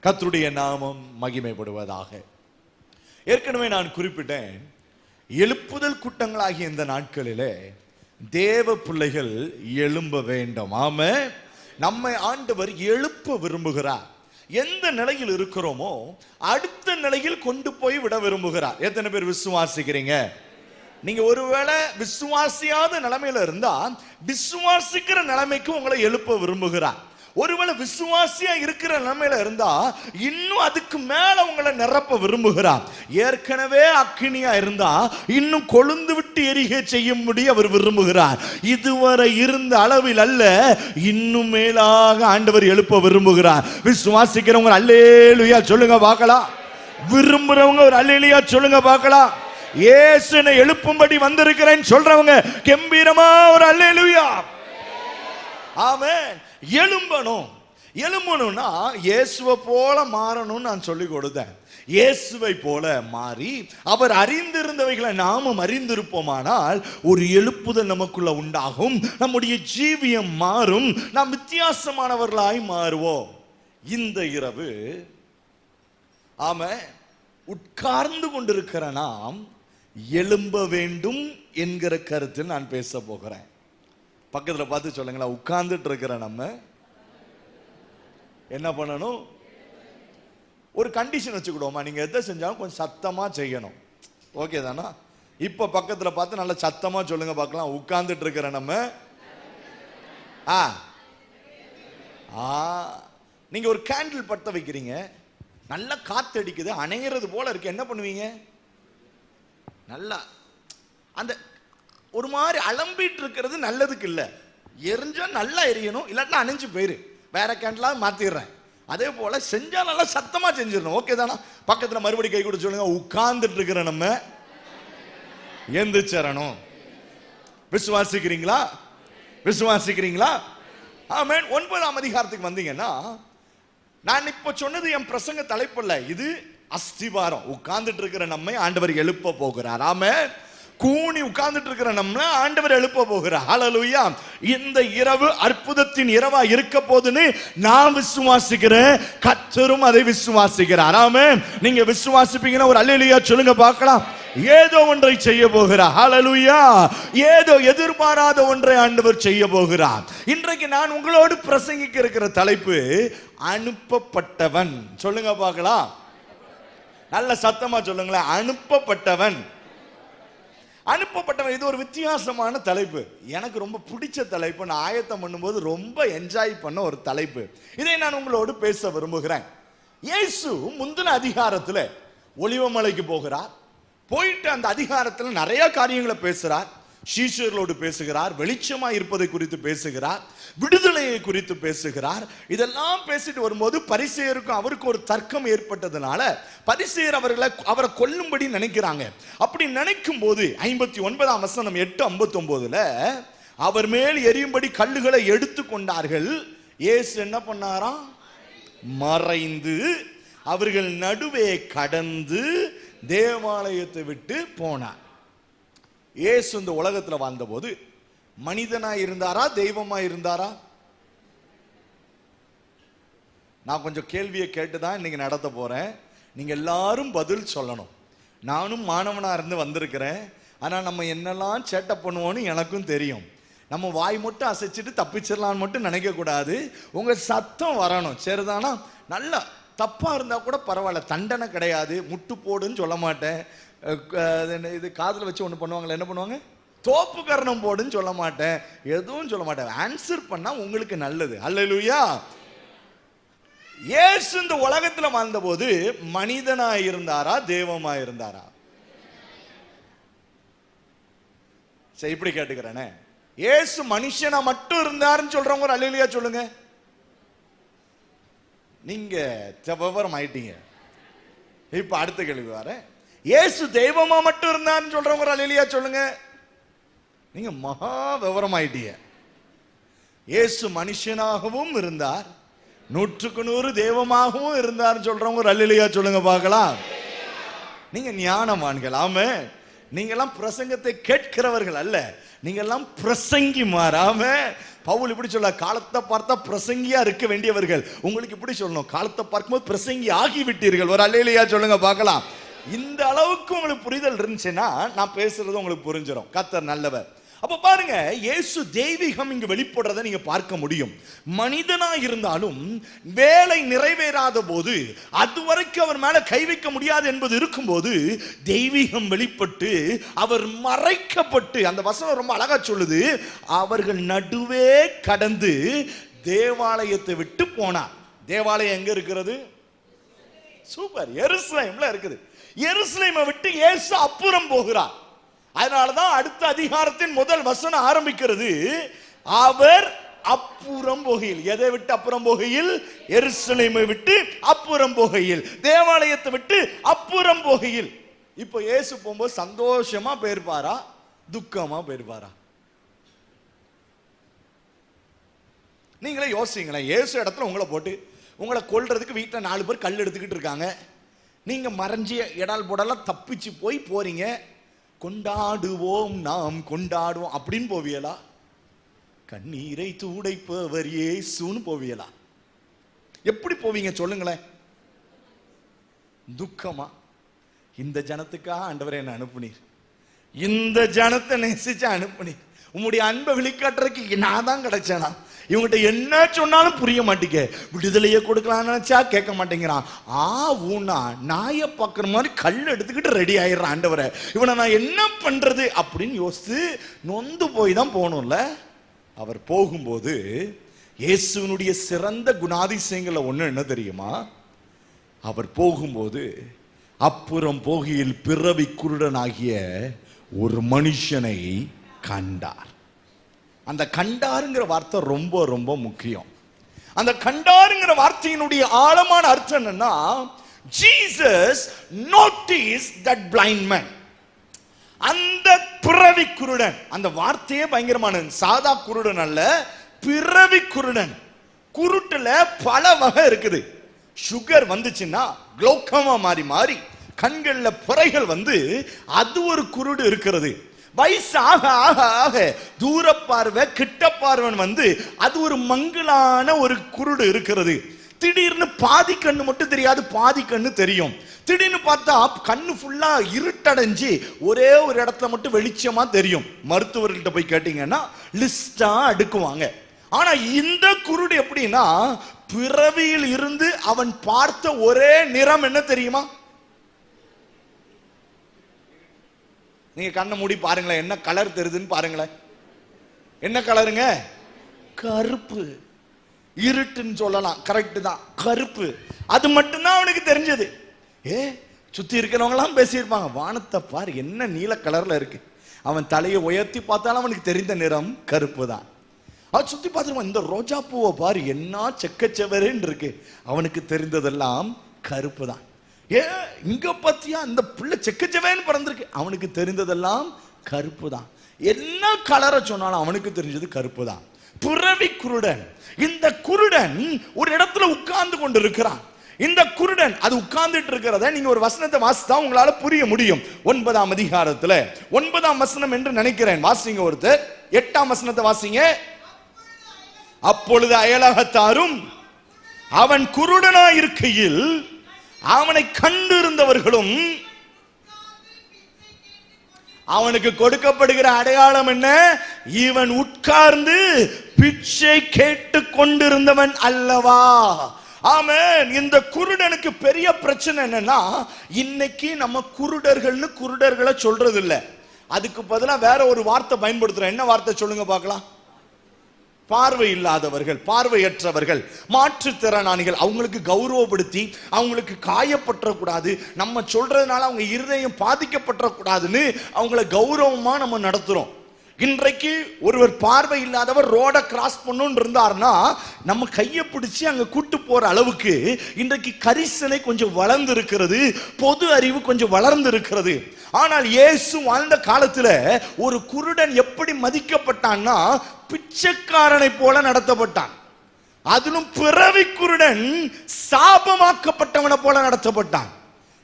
கர்த்தருடைய நாமம் மகிமைப்படுவதாக. ஏற்கனவே நான் குறிப்பிட்டேன், எழுப்புதல் கூட்டங்களாகிய இந்த நாட்களிலே தேவ பிள்ளைகள் எழும்ப வேண்டும். ஆமென். நம்மை ஆண்டவர் எழுப்ப விரும்புகிறார். எந்த நிலையில் இருக்கிறோமோ அடுத்த நிலையில் கொண்டு போய் விட விரும்புகிறார். எத்தனை பேர் விசுவாசிக்கிறீங்க? நீங்க ஒருவேளை விசுவாசியாத நிலைமையில இருந்தா விசுவாசிக்கிற நிலைமைக்கு உங்களை எழுப்ப விரும்புகிறார். ஒருவேளை விசுவாசியா இருக்கிற நிலைமையில இருந்தா இன்னும் அதுக்கு மேல உங்களை நிரப்ப விரும்புகிறார். ஏற்கனவே அக்கினியா இருந்தா இன்னும் கொழுந்து விட்டு எரிக செய்யும்படி அவர் விரும்புகிறார். இதுவரை இருந்த அளவில் அல்ல, இன்னும் மேலாக ஆண்டவர் எழுப்ப விரும்புகிறார். விசுவாசிக்கிறவங்க அல்லேலூயா சொல்லுங்க பார்க்கலாம். விரும்புறவங்க ஒரு அல்லேலூயா சொல்லுங்க பார்க்கலாம். இயேசுவை எழுப்பும்படி வந்திருக்கிறேன் சொல்றவங்க கம்பீரமா ஒரு அல்லேலூயா. ஆமென். எழும்பணும்னா இயேசுவை போல மாறணும்னு நான் சொல்லி கொடுத்தேன். இயேசுவை போல மாறி அவர் அறிந்திருந்தவைகளை நாமும் அறிந்திருப்போமானால் ஒரு எழுப்புதல் நமக்குள்ள உண்டாகும். நம்முடைய ஜீவியம் மாறும். நாம் வித்தியாசமானவர்களாய் மாறுவோம். இந்த இரவு ஆமென், உட்கார்ந்து கொண்டிருக்கிற நாம் எழும்ப வேண்டும் என்கிற கருத்தில் நான் பேச போகிறேன். பக்கத்துல பார்த்து சொல்லுங்களா, உட்கார்ந்துட்டு இருக்கிற நம்ம என்ன பண்ணணும்? ஒரு கண்டிஷன் வச்சுக்கிடுவோமா, நீங்க எதை செஞ்சாலும் கொஞ்சம் சத்தமா செய்யணும். ஓகே தானா? இப்ப பக்கத்துல பார்த்து நல்லா சத்தமா சொல்லுங்க பார்க்கலாம், உட்கார்ந்துட்டு இருக்கிற நம்ம நீங்க ஒரு கேண்டில் பத்த வைக்கிறீங்க, நல்லா காத்து அடிக்குது, அணையிறது போல இருக்கு, என்ன பண்ணுவீங்க? நல்லா அந்த ஒரு மாதிரி அலம்பிட்டு இருக்கிறது நல்லதுக்கு இல்ல. எரிஞ்சா நல்லா எரியணும், இல்லாட்டா அணைஞ்சு போயிரு, வேற கேண்டிலா மாத்திடுறேன். அதே போல செஞ்சா நல்லா சத்தமா செஞ்சிடணும். ஓகே தானா? பக்கத்துல மறுபடியும் கை கூட சொல்லுங்க, உட்கார்ந்துட்டு இருக்கிற நம்ம எந்திரிச்சறணும். விசுவாசிக்கிறீங்களா? விசுவாசிக்கிறீங்களா? ஆமென். 9ஆம் அதிகாரத்துக்கு வந்தீங்கன்னா, நான் இப்ப சொன்னது என் பிரசங்க தலைப்பல்ல, இது அஸ்திவாரம். உட்கார்ந்துட்டு இருக்கிற நம்மை ஆண்டவர் எழுப்ப போகிறார். ஆமென். கூனி உட்கார்ந்துட்டு இருக்கிற நம்ம ஆண்டவர் எழுப்ப போகிறார். ஹல்லேலூயா. இந்த இரவு அற்புதத்தின் இரவா இருக்க போதுன்னு நான் விசுவாசிக்கிறேன், கர்த்தரும் அதை விசுவாசிக்கிறார். ஆமென். நீங்க விசுவாசிப்பீங்கன்னா ஒரு அல்லேலூயா சொல்லுங்க பார்க்கலாம். ஏதோ ஒன்றை செய்ய போகிறார். ஹல்லேலூயா. ஏதோ எதிர்பாராத ஒன்றை ஆண்டவர் செய்ய போகிறார். இன்றைக்கு நான் உங்களோடு பிரசங்கிக்க இருக்கிற தலைப்பு அனுப்பப்பட்டவன். சொல்லுங்க பார்க்கலாம். நல்ல சத்தமா சொல்லுங்களேன், அனுப்பப்பட்டவன். அனுப்பப்பட்டவன். இது ஒரு வித்தியாசமான தலைப்பு, எனக்கு ரொம்ப பிடிச்ச தலைப்பு. நான் ஆயத்தம் பண்ணும்போது ரொம்ப என்ஜாய் பண்ண ஒரு தலைப்பு. இதை நான் உங்களோடு பேச விரும்புகிறேன். இயேசு முந்தின அதிகாரத்தில் ஒலிவமலைக்கு போகிறார். போயிட்டு அந்த அதிகாரத்தில் நிறைய காரியங்களை பேசுறார். சீஷர்களோடு பேசுகிறார், வெளிச்சமா இருப்பதை குறித்து பேசுகிறார், விடுதலையை குறித்து பேசுகிறார். இதெல்லாம் பேசிட்டு வரும்போது பரிசேயருக்கும் அவருக்கு ஒரு தர்க்கம் ஏற்பட்டதுனால பரிசேயர் அவரை கொல்லும்படி நினைக்கிறாங்க. அப்படி நினைக்கும் போது 59ஆம் வசனம் 8:59 அவர் மேல் எரியும்படி கல்லுகளை எடுத்து கொண்டார்கள். இயேசு என்ன பண்ணாராம்? மறைந்து அவர்கள் நடுவே கடந்து தேவாலயத்தை விட்டு போனார். இயேசு இந்த உலகத்தில் வாழ்ந்தபோது மனிதனா இருந்தாரா, தெய்வமா இருந்தாரா? நான் கொஞ்சம் கேள்வியை கேட்டுதான் இன்னைக்கு நடத்த போறேன். நீங்க எல்லாரும் பதில் சொல்லணும். நானும் மாணவனா இருந்து வந்திருக்கிறேன். ஆனா நம்ம என்னெல்லாம் சேட்டை பண்ணுவோன்னு எனக்கும் தெரியும். நம்ம வாய் மட்டும் அசைச்சிட்டு தப்பிச்சிடலான்னு மட்டும் நினைக்க கூடாது. உங்க சத்தம் வரணும். சரிதானா? நல்லா தப்பா இருந்தா கூட பரவாயில்ல, தண்டனை கிடையாது. முட்டு போடுன்னு சொல்ல மாட்டேன். இது காதுல வச்சு ஒண்ணு பண்ணுவாங்களே, என்ன பண்ணுவாங்க? தோப்பு கரணம் போடுன்னு சொல்ல மாட்டேன். எதுவும் சொல்ல மாட்டேன். ஆன்சர் பண்ணா உங்களுக்கு நல்லது. அல்லேலூயா. இயேசு இந்த உலகத்துல வாழ்ந்தபோது மனிதனா இருந்தாரா, தெய்வமா இருந்தாரா? சரி, இப்படி கேட்டுக்கிறேனே, இயேசு மனுஷனா மட்டும் இருந்தாருன்னு சொல்றவங்க ஒரு அல்லேலூயா சொல்லுங்க. நீங்க விவரம் ஆயிட்டீங்க. இப்ப அடுத்த கேள்வி வர, இயேசு தெய்வமா மட்டும் இருந்தாருன்னு சொல்றவங்க ஒரு அல்லேலூயா சொல்லுங்க. நீங்க மகா விவரம் ஆயிட்டீங்க. இயேசு மனுஷனாகவும் இருந்தார், 100க்கு 100 தெய்வமாகவும் இருந்தார் சொல்றவங்க ஒரு அல்லேலூயா சொல்லுங்க பார்க்கலாம். நீங்க ஞானவான்கள். ஆமென். நீங்க எல்லாம் பிரசங்கத்தை கேட்கிறவர்கள் அல்ல, நீங்க எல்லாம் பிரசங்கி மாறாம பவுல் இப்படி சொல்ல, காலத்தை பார்த்தா பிரசங்கியா இருக்க வேண்டியவர்கள் உங்களுக்கு இப்படி சொல்லணும், காலத்தை பார்க்கும்போது பிரசங்கி ஆகிவிட்டீர்கள். ஒரு அல்லேலூயா சொல்லுங்க பார்க்கலாம். இந்த அளவுக்கு உங்களுக்கு புரிதல் இருந்துச்சுன்னா நான் பேசுறது உங்களுக்கு புரிஞ்சிடும். கர்த்தர் நல்லவர். அப்ப பாருங்க, இயேசு தெய்வீகம் இங்கு வெளிப்படுறதை நீங்க பார்க்க முடியும். மனிதனா இருந்தாலும் வேலை நிறைவேறாத போது, அதுவரைக்கும் அவர் மேல கை வைக்க முடியாது என்பது இருக்கும்போது, தெய்வீகம் வெளிப்பட்டு அவர் மறைக்கப்பட்டு, அந்த வசனம் ரொம்ப அழகா சொல்லுது, அவர்கள் நடுவே கடந்து தேவாலயத்தை விட்டு போனார். தேவாலயம் எங்க இருக்கிறது? சூப்பர், எருசலேம்ல இருக்குது. எருசலேமை விட்டு இயேசு அப்புறம் போகிறார். அதனாலதான் அடுத்த அதிகாரத்தின் முதல் வசனம் ஆரம்பிக்கிறது, அவர் அப்புறம் போகையில். எதை விட்டு அப்புறம் போகையில்? எருசலேமை விட்டு அப்புறம் போகையில், தேவாலயத்தை விட்டு அப்புறம் போகையில். இப்போ இயேசு போகும்போது சந்தோஷமா போயிருப்பாரா, துக்கமா போயிருப்பாரா? நீங்களே யோசிங்களேன். இயேசு இடத்துல உங்களை போட்டு உங்களை கொல்றதுக்கு வீட்டில் 4 பேர் கல் எடுத்துக்கிட்டு இருக்காங்க. நீங்க மறைஞ்சி எடால் போடலாம் தப்பிச்சு போறீங்க. கொண்டாடுவோம் நாம் கொண்டாடுவோம் அப்படின்னு போவியலா? கண்ணீரை துடைப்பவர் இயேசுன்னு போவியலா? எப்படி போவீங்க சொல்லுங்களேன்? துக்கமா? இந்த ஜனத்துக்காக ஆண்டவரே என்ன அனுப்புனீர், இந்த ஜனத்தை நேசிச்சு அனுப்புனீர், உம்முடைய அன்பை வெளிக்காட்டுறதுக்கு நான் தான் கிடைச்சேனா? இவங்கிட்ட என்ன சொன்னாலும் புரிய மாட்டேங்க. விடுதலையை கொடுக்கலாம்னு நினைச்சா கேட்க மாட்டேங்கிறான். ஊனா நாயை பார்க்குற மாதிரி கல் எடுத்துக்கிட்டு ரெடி ஆயிடுறான். ஆண்டவரை, இவனை நான் என்ன பண்றது அப்படின்னு யோசித்து நொந்து போய் தான் போகணும்ல. அவர் போகும்போது இயேசுவினுடைய சிறந்த குணாதிசயங்கள்ல ஒண்ணு என்ன தெரியுமா? அவர் போகும்போது அப்புறம் போகையில் பிறவி குருடனாகிய ஒரு மனுஷனை கண்டார். அந்த கண்டாருங்கிற வார்த்தை ரொம்ப ரொம்ப முக்கியம். அந்த கண்டாருங்கிற வார்த்தையினுடைய ஆழமான அர்த்தம் என்னன்னா, Jesus notice that blind man. அந்த பிறவி குருடன், அந்த வார்த்தையே பயங்கரமானது. சாதா குருடன் அல்ல, பிறவி குருடன். குருட்டுல பல வகை இருக்குது. சுகர் வந்துச்சுன்னா குளோக்கமா மாறி மாறி கண்கள்ல புரைகள் வந்து அது ஒரு குருடு இருக்கிறது. வயசு ஆக ஆக ஆக தூர பார்வை கிட்ட பார்வன் வந்து அது ஒரு மங்கலான ஒரு குருடு இருக்கிறது. திடீர்னு பாதி கண்ணு மட்டும் தெரியாது, பாதி கண்ணு தெரியும். திடீர்னு பார்த்தா கண்ணு ஃபுல்லா இருட்டடைஞ்சு ஒரே ஒரு இடத்துல மட்டும் வெளிச்சமா தெரியும். மருத்துவர்கள்ட்ட போய் கேட்டீங்கன்னா லிஸ்டா அடுக்குவாங்க. ஆனா இந்த குருடு எப்படின்னா, பிறவியில் இருந்து அவன் பார்த்த ஒரே நிறம் என்ன தெரியுமா? நீங்க கண்ணை மூடி பாருங்களேன், என்ன கலர் தெரியுதுன்னு பாருங்களேன். என்ன கலருங்க? கருப்பு. இருட்டுன்னு சொல்லலாம், கரெக்ட் தான், கருப்பு. அது மட்டும்தான் அவனுக்கு தெரிஞ்சது. சுத்தி இருக்கிறவங்களாம் பேசியிருப்பாங்க, வானத்தை பாரு என்ன நீல கலர்ல இருக்கு. அவன் தலையை உயர்த்தி பார்த்தாலும் அவனுக்கு தெரிந்த நிறம் கருப்பு தான். அவன் சுத்தி பார்த்துருவான், இந்த ரோஜா பூவை பாரு என்ன செக்கச்செவரேன்னு இருக்கு. அவனுக்கு தெரிந்ததெல்லாம் கருப்பு தான். இங்க பத்தியா இந்த பிள்ளை செக்கச்செவேன்னு பிறந்திருக்கு, அவனுக்கு தெரிந்ததெல்லாம் கருப்பு தான். என்ன கலரை சொன்னாலும் அவனுக்கு தெரிஞ்சது கருப்பு தான். பிறவி குருடன். இந்த குருடன் ஒரு இடத்துல உட்கார்ந்து கொண்டு இருக்கிறான். இந்த குருடன் அது உட்கார்ந்துட்டு இருக்கிறத நீங்க ஒரு வசனத்தை வாசித்தா உங்களால புரிய முடியும். 9ஆம் அதிகாரத்துல 9ஆம் வசனம் என்று நினைக்கிறேன். வாசிங்க ஒருத்தர். 8ஆம் வசனத்தை வாசிங்க. அப்பொழுது அயலகத்தாரும் அவன் குருடனாய் இருக்கையில் அவனை கண்டிருந்தவர்களும், அவனுக்கு கொடுக்கப்படுகிற அடையாளம் என்ன? இவன் உட்கார்ந்து பிச்சை கேட்டு கொண்டிருந்தவன் அல்லவா? ஆமென். இந்த குருடனுக்கு பெரிய பிரச்சனை என்னன்னா, இன்னைக்கு நம்ம குருடர்களை சொல்றது இல்ல, அதுக்கு பதிலா வேற ஒரு வார்த்தை பயன்படுத்துறோம். என்ன வார்த்தை சொல்லுங்க பார்க்கலாம்? பார்வை இல்லாதவர்கள், பார்வையற்றவர்கள், மாற்றுத்திறனாளிகள். அவங்களுக்கு கௌரவப்படுத்தி அவங்களுக்கு காயப்பற்றக்கூடாது, நம்ம சொல்றதுனால அவங்க இருதயம் பாதிக்கப்பட்டக்கூடாதுன்னு அவங்கள கௌரவமா நம்ம நடத்துறோம். இன்றைக்கு ஒருவர் பார்வை இல்லாதவர் ரோட கிராஸ் பண்ணணும்னு இருந்தார்னா நம்ம கையை பிடிச்சி அங்க கூட்டு போற அளவுக்கு இன்றைக்கு கரிசனை கொஞ்சம் வளர்ந்து இருக்கிறது, பொது அறிவு கொஞ்சம் வளர்ந்து இருக்கிறது. ஆனால் இயேசு வாழ்ந்த காலத்துல ஒரு குருடன் எப்படி மதிக்கப்பட்டான்னா, பிச்சைக்காரனை போல நடத்தப்பட்டான். அதிலும் பிறவி குருடன் சாபமாக்கப்பட்டவனை போல நடத்தப்பட்டான்.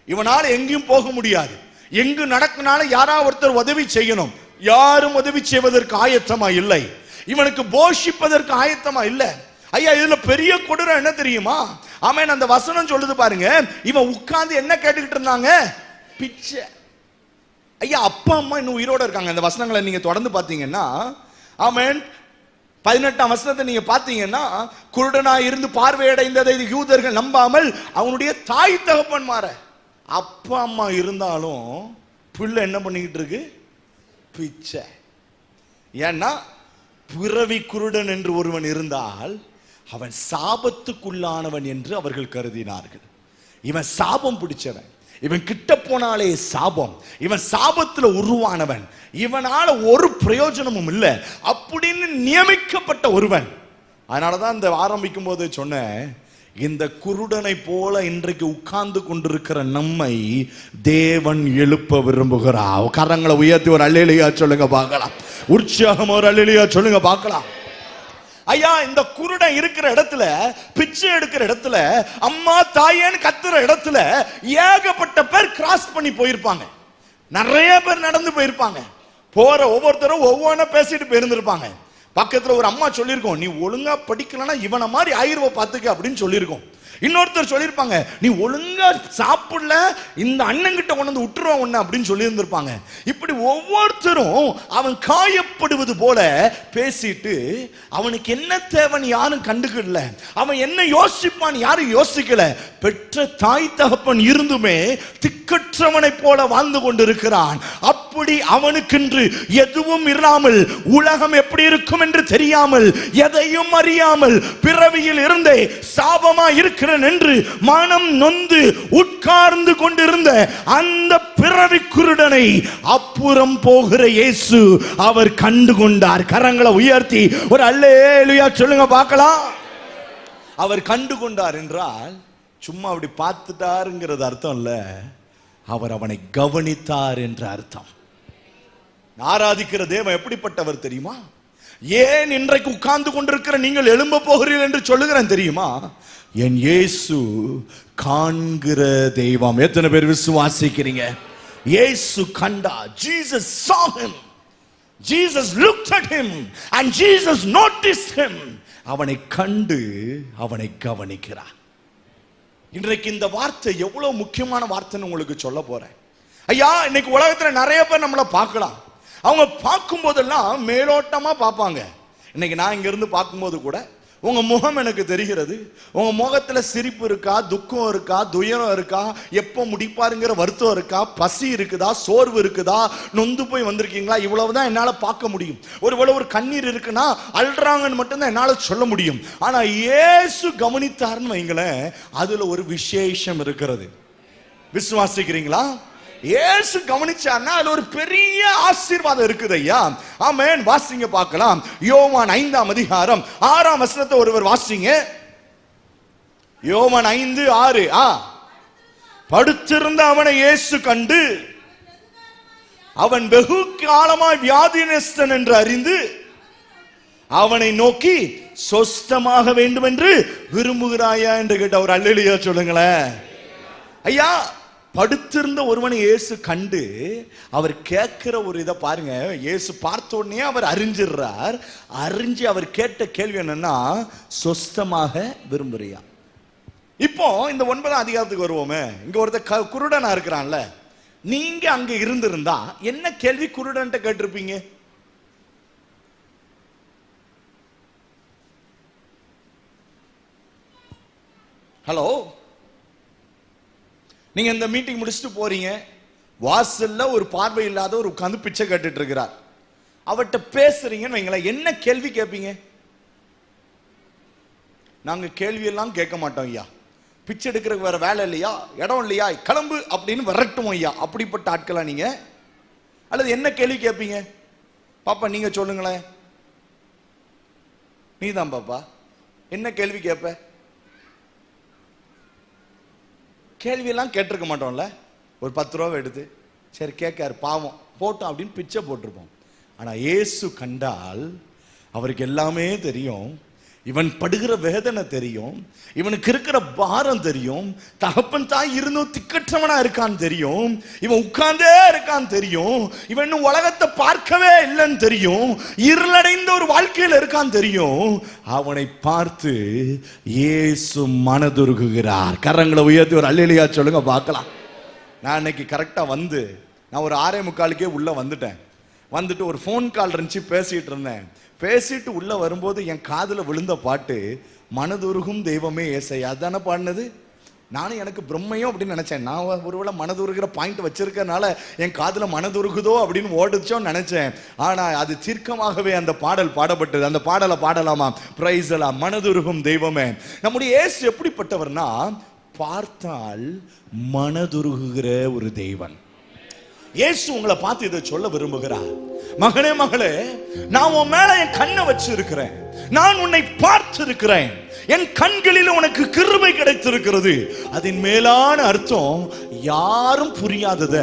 இவனால் எங்கேயும் போக முடியாது, எங்கு நடக்கினாலும் யாராவது ஒருத்தர் உதவி செய்யணும். யாரும் உதவி செய்வதற்கு ஆயத்தமா இல்லை. இவனுக்கு போஷிப்பதற்கு ஆயத்தமா இல்ல. ஐயா, இதுல பெரிய கொடூரம் என்ன தெரியுமா? ஆமென். அந்த வசனம் சொல்லுது பாருங்க, இவன் உட்கார்ந்து என்ன கேட்டுக்கிட்டு இருந்தாங்க? பிச்சை. ஐயா, அப்பா அம்மா இன்னும் உயிரோட இருக்காங்க. அந்த வசனங்களை நீங்க தொடர்ந்து பாத்தீங்கன்னா, ஆமென், 18ஆம் வசனத்தை நீங்க பாத்தீங்கன்னா, குருடனா இருந்து பார்வையடைந்ததை யூதர்கள் நம்பாமல் அவனுடைய தாய் தகப்பன்மார, அப்பா அம்மா இருந்தாலும் பிள்ளை என்ன பண்ணிக்கிட்டு இருக்கு? பிச்சை. ஏன்னா பிறவி குருடன் என்று ஒருவன் இருந்தால் அவன் சாபத்துக்குள்ளானவன் என்று அவர்கள் கருதினார்கள். இவன் சாபம் பிடிச்சவன், இவன் கிட்ட போனாலே சாபம், இவன் சாபத்துல உருவானவன், இவனால ஒரு பிரயோஜனமும் இல்லை அப்படின்னு நியமிக்கப்பட்ட ஒருவன். அதனாலதான் இந்த ஆரம்பிக்கும் போது சொன்னேன், இந்த குருடனை போல இன்றைக்கு உட்கார்ந்து கொண்டிருக்கிற நம்மை தேவன் எழுப்ப விரும்புகிறார். கரங்களை உயர்த்தி ஒரு அல்லேலூயா சொல்லுங்க பார்க்கலாம். உற்சாகம் ஒரு அல்லேலூயா சொல்லுங்க பார்க்கலாம். ஐயா, இந்த குருடன் இருக்கிற இடத்துல, பிச்சை எடுக்கிற இடத்துல, அம்மா தாயேன்னு கத்துற இடத்துல ஏகப்பட்ட பேர் கிராஸ் பண்ணி போயிருப்பாங்க. நிறைய பேர் நடந்து போயிருப்பாங்க. போற ஒவ்வொருத்தரும் ஒவ்வொன்ன பேசிட்டு போயிருந்திருப்பாங்க. பக்கத்துல ஒரு அம்மா சொல்லியிருக்கோம், நீ ஒழுங்கா படிக்கலன்னா இவனை மாதிரி ஆயிருவ பாத்துக்க அப்படின்னு சொல்லியிருக்கோம். இன்னொருத்தர் சொல்லியிருப்பாங்க, நீ ஒழுங்கா சாப்பிடல இந்த அண்ணன் கிட்ட கொண்டு வந்து விட்டுருவான் ஒண்ணு அப்படின்னு சொல்லி இருந்திருப்பாங்க. இப்படி ஒவ்வொருத்தரும் அவன் காயப்படுவது போல பேசிட்டு, அவனுக்கு என்ன தேவைன்னு யாரும் கண்டுக்கல, அவன் என்ன யோசிப்பான் யாரும் யோசிக்கல. பெற்ற தாய் தகப்பன் இருந்துமே திக்கற்றவனை போல வாழ்ந்து கொண்டிருக்கிறான். அப்படி அவனுக்கென்று எதுவும் இல்லாமல், உலகம் எப்படி இருக்கும் என்று தெரியாமல், எதையும் அறியாமல், பிறவியில் இருந்தே சாபமா இருக்கிற என்று மனம் நொந்து உட்கார்ந்து கொண்டிருந்த அந்த பிறவி குருடனை அப்புறம் போகிற இயேசு அவர் கண்டு கொண்டார். கரங்களை உயர்த்தி ஒரு அல்லேலூயா சொல்லுங்க பார்க்கலாம். அவர் கண்டு கொண்டார் என்றால் சும்மா அப்படி பார்த்துட்டாருங்கிறது அர்த்தம் இல்ல, அவர் அவனை கவனித்தார் என்ற அர்த்தம். ஆராதிக்கிற தேவன் எப்படிப்பட்டவர் தெரியுமா? ஏன் இன்றைக்கு உட்கார்ந்து கொண்டிருக்கிற நீங்கள் எழும்ப போகிறீர்கள் என்று சொல்லுகிறேன் தெரியுமா? என் இயேசு காண்கிற தெய்வம். எத்தனை பேர் விசுவாசிக்கிறீங்க? இயேசு கண்டா. Jesus saw him. Jesus looked at him and Jesus noticed him. அவனை கண்டு அவனை கவனிக்கிறார். இன்றைக்கு இந்த வார்த்தை எவ்வளவு முக்கியமான வார்த்தைன்னு உங்களுக்கு சொல்ல போறேன். ஐயா, இன்னைக்கு உலகத்துல நிறைய பேர் நம்மளை பார்க்கலாம். அவங்க பார்க்கும் போதெல்லாம் மேலோட்டமா பார்ப்பாங்க. இன்னைக்கு நான் இங்க இருந்து பார்க்கும்போது கூட உங்க முகம் எனக்கு தெரிகிறது. உங்க முகத்துல சிரிப்பு இருக்கா, துக்கம் இருக்கா, துயரம் இருக்கா, எப்போ முடிப்பாருங்கிற வருத்தம் இருக்கா, பசி இருக்குதா, சோர்வு இருக்குதா, நொந்து போய் வந்திருக்கீங்களா, இவ்வளவுதான் என்னால பார்க்க முடியும். ஒருவேளை ஒரு கண்ணீர் இருக்குன்னா அல்றாங்கன்னு மட்டும்தான் என்னால சொல்ல முடியும். ஆனா இயேசு கவனித்தார்னு வைங்களேன், அதுல ஒரு விசேஷம் இருக்கிறது. விசுவாசிக்கிறீங்களா? இயேசு கவனிச்சார்னா அது ஒரு பெரிய ஆசீர்வாதம் இருக்குது ஐயா. ஆமென். வாசிங்க பார்க்கலாம். யோவான் 5ஆம் அதிகாரம் 6ஆம் வசனத்தை ஒருவர் வாசிங்க. யோவான் 5:6. படுத்திருந்த அவனை இயேசு கண்டு அவன் வெகு காலமாய் வியாதினஸ்தன் என்று அறிந்து அவனை நோக்கி சொஸ்தமாக வேண்டும் என்று விரும்புகிறாயா என்று கேட்ட ஒரு அல்லேலூயா சொல்லுங்களேன். ஐயா, படுத்திருந்த ஒருவனை இயேசு கண்டு அவர் கேட்கிற ஒரு இதை பாருங்க. இயேசு பார்த்த உடனே அவர் அறிஞ்சிடுறார். அறிஞ்சு அவர் கேட்ட கேள்வி என்னன்னா, சொஸ்தமாக விரும்புறியா? இப்போ இந்த 9ஆம் அதிகாரத்துக்கு வருவோமே. இங்க ஒருத்தர் குருடனா இருக்கிறான்ல, நீங்க அங்க இருந்திருந்தா என்ன கேள்வி குருடன்ட்ட கேட்டிருப்பீங்க? ஹலோ, நீங்க இந்த மீட்டிங் முடிச்சுட்டு போறீங்க, வாசல்ல ஒரு பார்வை இல்லாத ஒரு உட்கார்ந்து பிச்சை கேட்டுட்டு இருக்கிறார். அவர்கிட்ட பேசுறீங்கன்னு வைங்களேன், என்ன கேள்வி கேட்பீங்க? நாங்க கேள்வி எல்லாம் கேட்க மாட்டோம் ஐயா. பிச்சை எடுக்கிறதுக்கு வேற வேலை இல்லையா, இடம் இல்லையா, கிளம்பு அப்படின்னு விரட்டுவோம் ஐயா. அப்படிப்பட்ட ஆட்களா நீங்க? அல்லது என்ன கேள்வி கேட்பீங்க? பாப்பா நீங்க சொல்லுங்களேன். நீதான் பாப்பா, என்ன கேள்வி கேட்ப? கேள்வியெல்லாம் கேட்டிருக்க மாட்டோம்ல. ஒரு 10 ரூபா எடுத்து சரி கேட்காரு பாவம் போட்டோம் அப்படின்னு பிச்சை போட்டிருப்போம். ஆனா இயேசு கண்டால் அவருக்கு எல்லாமே தெரியும். இவன் படுகிற வேதனை தெரியும், இவனுக்கு இருக்கிற பாரம் தெரியும், தகப்பன் தாய் இருந்தும் திக்கற்றவனா இருக்கான்னு தெரியும், இவன் உட்கார்ந்தே இருக்கான்னு தெரியும், இவன் இன்னும் உலகத்தை பார்க்கவே இல்லைன்னு தெரியும், இருளடைந்த ஒரு வாழ்க்கையில் இருக்கான்னு தெரியும். அவனை பார்த்து இயேசு மனதுருகுகிறார். கரங்களை உயர்த்தி ஒரு அல்லேலூயா சொல்லுங்க பார்க்கலாம். நான் இன்னைக்கு கரெக்டா நான் ஒரு 6:45 உள்ள வந்துட்டு ஒரு ஃபோன் கால் இருந்துச்சு, பேசிட்டு இருந்தேன். பேசிட்டு உள்ள வரும்போது என் காதுல விழுந்த பாட்டு மனதுருகும் தெய்வமே ஏசையா. அதானே பாடினது. நானும் எனக்கு பிரம்மையோ அப்படின்னு நினைச்சேன். நான் ஒருவேளை மனதுருகிற பாயிண்ட் வச்சிருக்கனால என் காதுல மனதுருகுதோ அப்படின்னு ஓடுச்சோன்னு நினைச்சேன். ஆனா அது தீர்க்கமாகவே அந்த பாடல் பாடப்பட்டது. அந்த பாடலை பாடலாமா? பிரைஸ் எல்லாம். மனதுருகும் தெய்வமே. நம்முடைய இயேசு எப்படிப்பட்டவர்னா, பார்த்தால் மனதுருகுகிற ஒரு தெய்வன். இயேசு உங்களை பார்த்து இதை சொல்ல விரும்புகிறார். மகனே மகளே, நான் உன் மேல என் கண்ணை வச்சிருக்கிறேன், நான் உன்னை பார்த்திருக்கிறேன், என் கண்களில் உனக்கு கிருபை கிடைத்திருக்கிறது. அதன் மேலான அர்த்தம் யாரும் புரியாதத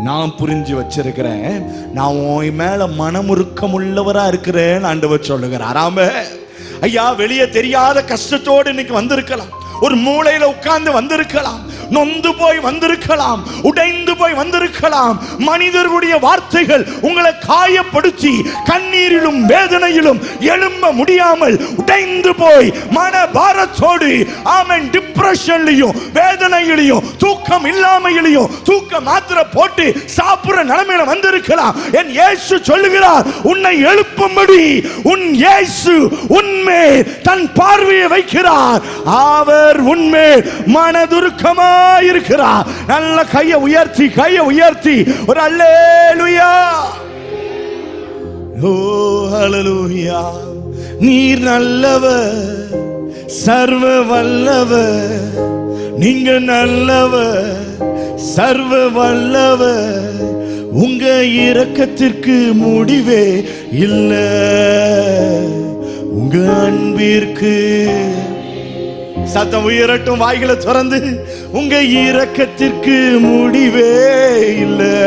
நான் புரிஞ்சு வச்சிருக்கிறேன். நான் உன் மேல மனமுருக்கம் உள்ளவரா இருக்கிறேன் ஆண்டவர் சொல்லுகிறார். ஆமே ஐயா, வெளியே தெரியாத கஷ்டத்தோடு இன்னைக்கு வந்திருக்கலாம், ஒரு மூலையில உட்கார்ந்து வந்திருக்கலாம், நொந்து போய் வந்திருக்கலாம், உடைந்து போய் வந்திருக்கலாம். மனிதர்களுடைய வார்த்தைகள் உங்களை காயப்படுத்தி கண்ணீரிலும் வேதனையிலும் எழும்ப முடியாமல் உடைந்து போய் மனபாரத்தோடு ஆமென் டிப்ரெஷன்லயும் வேதனையிலையும் தூக்கம் இல்லாமையிலையும் தூக்க மாத்திரை போட்டு சாப்பிடுற நிலைமையில வந்திருக்கலாம். என் இயேசு சொல்லுகிறார், உன்னை எழுப்பும்படி உன் இயேசு உன்மே தன் பார்வையை வைக்கிறார். அவர் உன்மே மனதுருக்கமா இருக்கிறார். நல்ல கையை உயர்த்தி ஒரு அல்லேலூயா. ஓ ஹல்லேலூயா. நீர் நல்லவர், சர்வ வல்லவர், நீங்க நல்லவர், சர்வ வல்லவர், உங்க இரக்கத்திற்கு முடிவே இல்லை, உங்க அன்பிற்கு சத்தம் உயரட்டும், வாய்களை திறந்து, உங்க இரக்கத்திற்கு முடிவே இல்லை,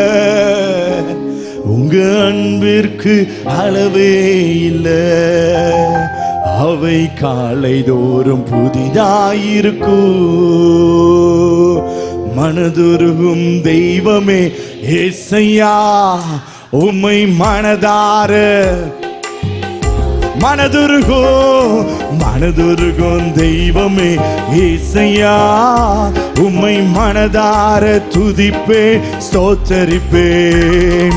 உங்க அன்பிற்கு அளவே இல்லை, அவை காலை தோறும் புதிதாயிருக்கும். மனதுருகும் தெய்வமே ஏசையா, உம்மை மனதார மனதுருகும் தெய்வமே ஏசையா, உம்மை மனதார துதிப்பேன் ஸ்தோத்தரிப்பேன்.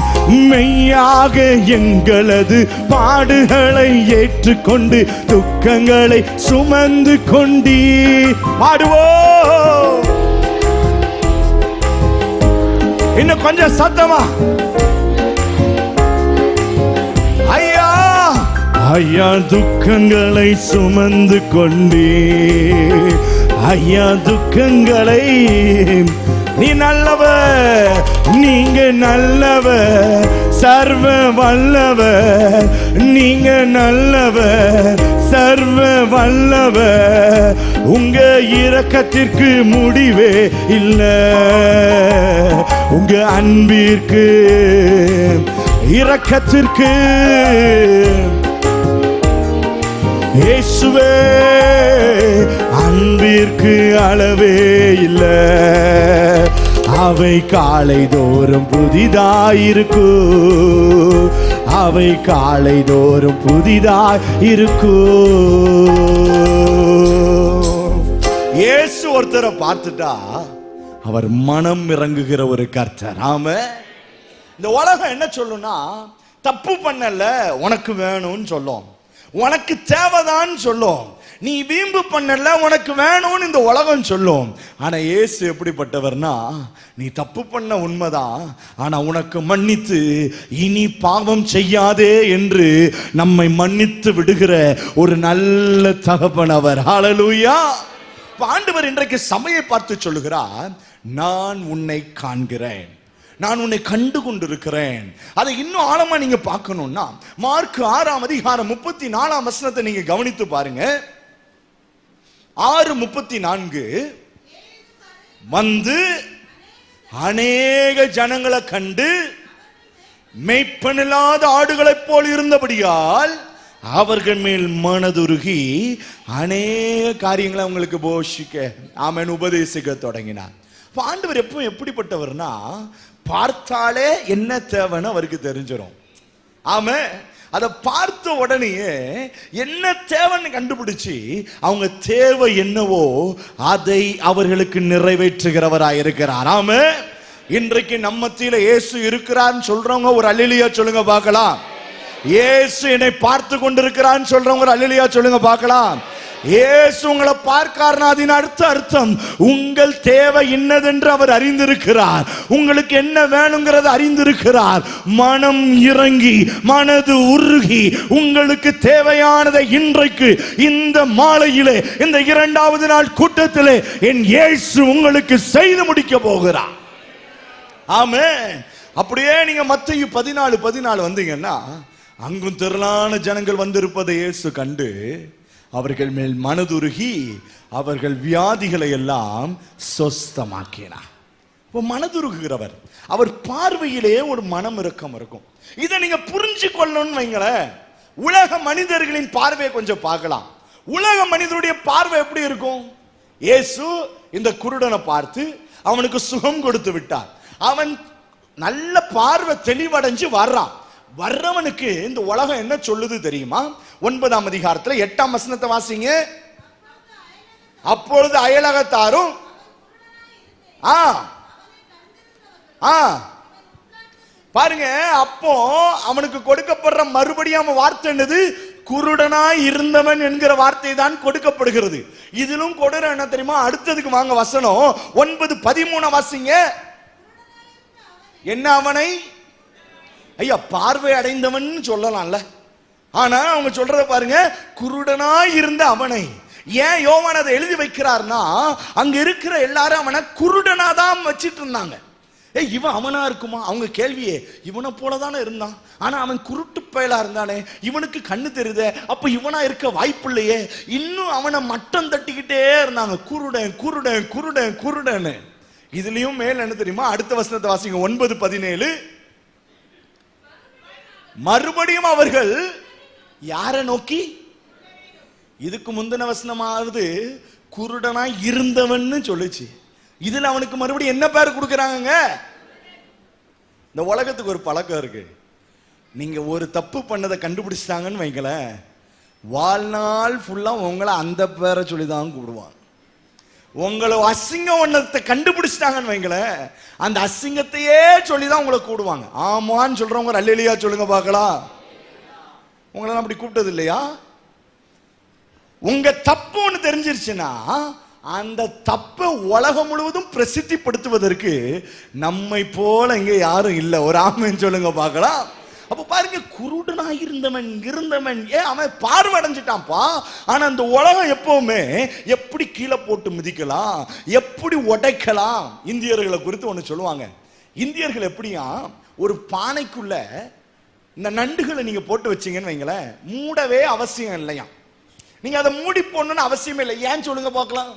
மெய்யாக எங்களது பாடுகளை ஏற்றுக்கொண்டு துக்கங்களை சுமந்து கொண்டீ. பாடுவோம் இன்னும் கொஞ்சம் சத்தமா. ஐயா துக்கங்களை சுமந்து கொண்டே, ஐயா துக்கங்களை, நீ நல்லவர், நீங்க நல்லவர், சர்வ வல்லவர், நீங்க நல்லவர், சர்வ வல்லவர், உங்க இரக்கத்திற்கு முடிவே இல்லை, உங்க அன்பிற்கு இரக்கத்திற்கு இயேசுவே அன்பிற்கு அளவே இல்லை, அவை காலை தோறும் புதிதாயிருக்கும், அவை காலை தோறும் புதிதாயிருக்கும். இயேசு ஒருத்தரை பார்த்துட்டா அவர் மனம் இறங்குகிற ஒரு கர்த்தர். ஆமே, இந்த உலகம் என்ன சொல்லும்னா, தப்பு பண்ணல உனக்கு வேணும்னு சொல்லும், உனக்கு தேவைதான் சொல்லும், நீ வீம்பு பண்ணல உனக்கு வேணும்னு இந்த உலகம் சொல்லும். ஆனா இயேசு எப்படிப்பட்டவர்னா, நீ தப்பு பண்ண உண்மைதான், ஆனா உனக்கு மன்னித்து இனி பாவம் செய்யாதே என்று நம்மை மன்னித்து விடுகிற ஒரு நல்ல தகப்பன் அவர். ஹல்லேலூயா. ஆண்டவர் இன்றைக்கு சபையை பார்த்து சொல்லுகிறார், நான் உன்னை காண்கிறேன், நான் உன்னை கண்டு கொண்டிருக்கிறேன். அதை இன்னும் ஆழமா நீங்க பார்க்கணும்னா மார்க் 6:34 நீங்க கவனித்து பாருங்க. 6:34 வந்து அநேக ஜனங்களை கண்டு மெய்ப்பனில்லாத ஆடுகளைப் போல் இருந்தபடியால் அவர்கள் மேல் மனதுருகி அநேக காரியங்களை அவங்களுக்கு போஷிக்க ஆமென் உபதேசிக்க தொடங்கினார். ஆண்டவர் எப்பவும் எப்படிப்பட்டவர்னா, பார்த்தாலே என்ன தேவைன்னு அவருக்கு தெரிஞ்சிடும். ஆமென். அதை பார்த்த உடனேயே என்ன தேவைன்னு கண்டுபிடிச்சு அவங்க தேவை என்னவோ அதை அவர்களுக்கு நிறைவேற்றுகிறவராய் இருக்கிறார். ஆமென். இன்றைக்கு நம்ம மத்தியில இயேசு இருக்கிறான்னு சொல்றவங்க ஒரு அல்லேலூயா சொல்லுங்க பார்க்கலாம். இயேசு என்னை பார்த்து கொண்டிருக்கிறான்னு சொல்றவங்க ஒரு அல்லேலூயா சொல்லுங்க பார்க்கலாம். இயேசு உங்களை பார்க்கார்னா அதன் அர்த்தம் உங்கள் தேவை என்னதென்று அவர் அறிந்திருக்கிறார். உங்களுக்கு என்ன வேணுங்கிறத அறிந்திருக்கிறார். மனம் இறங்கி மனது உருகி உங்களுக்கு தேவையானதை இன்றைக்கு இந்த மாலையிலே இந்த 2வது நாள் கூட்டத்திலே என் இயேசு உங்களுக்கு செய்து முடிக்க போகிறார். ஆமென். அப்படியே நீங்க மத்தேயு 14:14 வந்தீங்கன்னா, அங்கும் திரளான ஜனங்கள் வந்திருப்பதை இயேசு கண்டு அவர்கள் மேல் மனதுருகி அவர்கள் வியாதிகளை எல்லாம் சொஸ்தமாக்கினார். இப்போ மனதுருகிறவர், அவர் பார்வையிலே ஒரு மனம் இரக்கம் இருக்கும். இதை நீங்க புரிஞ்சு கொள்ளணும்னு வைங்களேன். உலக மனிதர்களின் பார்வையை கொஞ்சம் பார்க்கலாம். உலக மனிதருடைய பார்வை எப்படி இருக்கும்? இயேசு இந்த குருடனை பார்த்து அவனுக்கு சுகம் கொடுத்து விட்டார். அவன் நல்ல பார்வை தெளிவடைஞ்சு வர்றான். வர்றவனுக்கு இந்த உலகம் என்ன சொல்லுது தெரியுமா? 9ஆம் அதிகாரத்துல 8ஆம் வசனத்தை வாசிங்க. அப்பொழுது அயலகத்தாரும் பாருங்க, அப்போ அவனுக்கு கொடுக்கப்படுற மறுபடியும் வார்த்தை என்னது? குருடனாய் இருந்தவன் என்கிற வார்த்தை தான் கொடுக்கப்படுகிறது. இதிலும் கொடுற என்ன தெரியுமா? அடுத்ததுக்கு வாங்க வசனம் 9:13 வாசிங்க. என்ன அவனை ஐயா பார்வை அடைந்தவன் சொல்லலாம்ல, ஆனா அவங்க சொல்றத பாருங்க, குருடனாய் இருந்த அவனை. ஏன் யோவான் அதை எழுதி வைக்கிறார்னா, அங்க இருக்கிற எல்லாரும் அவனை குருடனாதான் வச்சிட்டு இருந்தாங்க. இவன் அவனா இருக்குமா? அவங்க கேள்வியே, இவனை போலதானே இருந்தான், ஆனா அவன் குருட்டு பயலா இருந்தானே, இவனுக்கு கண்ணு தெரியுதே, அப்ப இவனா இருக்க வாய்ப்பு இல்லையே. இன்னும் அவனை மட்டம் தட்டிக்கிட்டே இருந்தாங்க, குருடன் குருடன் குருடன் குருடன். இதுலயும் மேல என்ன தெரியுமா? அடுத்த வசனத்தை வாசிங்க 9:17. மறுபடியும் அவர்கள் யாரை நோக்கி? இதுக்கு முந்தின வசனமாவது குருடனாய் இருந்தவன் சொல்லுச்சு. இதுல அவனுக்கு மறுபடியும் என்ன பேர் கொடுக்கறாங்க? இந்த உலகத்துக்கு ஒரு பழக்கம் இருக்கு. நீங்க ஒரு தப்பு பண்ணதை கண்டுபிடிச்சிட்டாங்கன்னு வைங்களேன், வாழ்நாள் ஃபுல்லா உங்களை அந்த பேரை சொல்லிதான் கூப்பிடுவாங்க. உங்களை அசிங்கம் ஒன்னத்தை கண்டுபிடிச்சிட்டாங்கன்னு வைங்களேன், அந்த அசிங்கத்தையே சொல்லிதான் உங்களை கூடுவாங்க. ஆமான்னு சொல்றவங்க அல்லேலூயா சொல்லுங்க பார்க்கலாம். உங்களை அப்படி கூப்பிட்டது இல்லையா? உங்க தப்பு ஒண்ணு தெரிஞ்சிருச்சுன்னா அந்த தப்பை உலகம் முழுவதும் பிரசித்திப்படுத்துவதற்கு நம்மை போல இங்க யாரும் இல்லை. ஒரு ஆமென் சொல்லுங்க பார்க்கலாம். அப்ப பாருங்க, குருடனா இருந்தவன் ஏன் அவன் பார்வை அடைஞ்சிட்டான்ப்பா. ஆனா அந்த உலகம் எப்பவுமே எப்படி கீழே போட்டு மிதிக்கலாம், எப்படி உடைக்கலாம். இந்தியர்களை குறித்து ஒண்ணு சொல்லுவாங்க. இந்தியர்கள் எப்படியா, ஒரு பானைக்குள்ள இந்த நண்டுகளை நீங்க போட்டு வச்சீங்கன்னு வைங்களேன், மூடவே அவசியம் இல்லையா. நீங்க அதை மூடி போடணும்னு அவசியமே இல்லை. ஏன் சொல்லுங்க பார்க்கலாம்.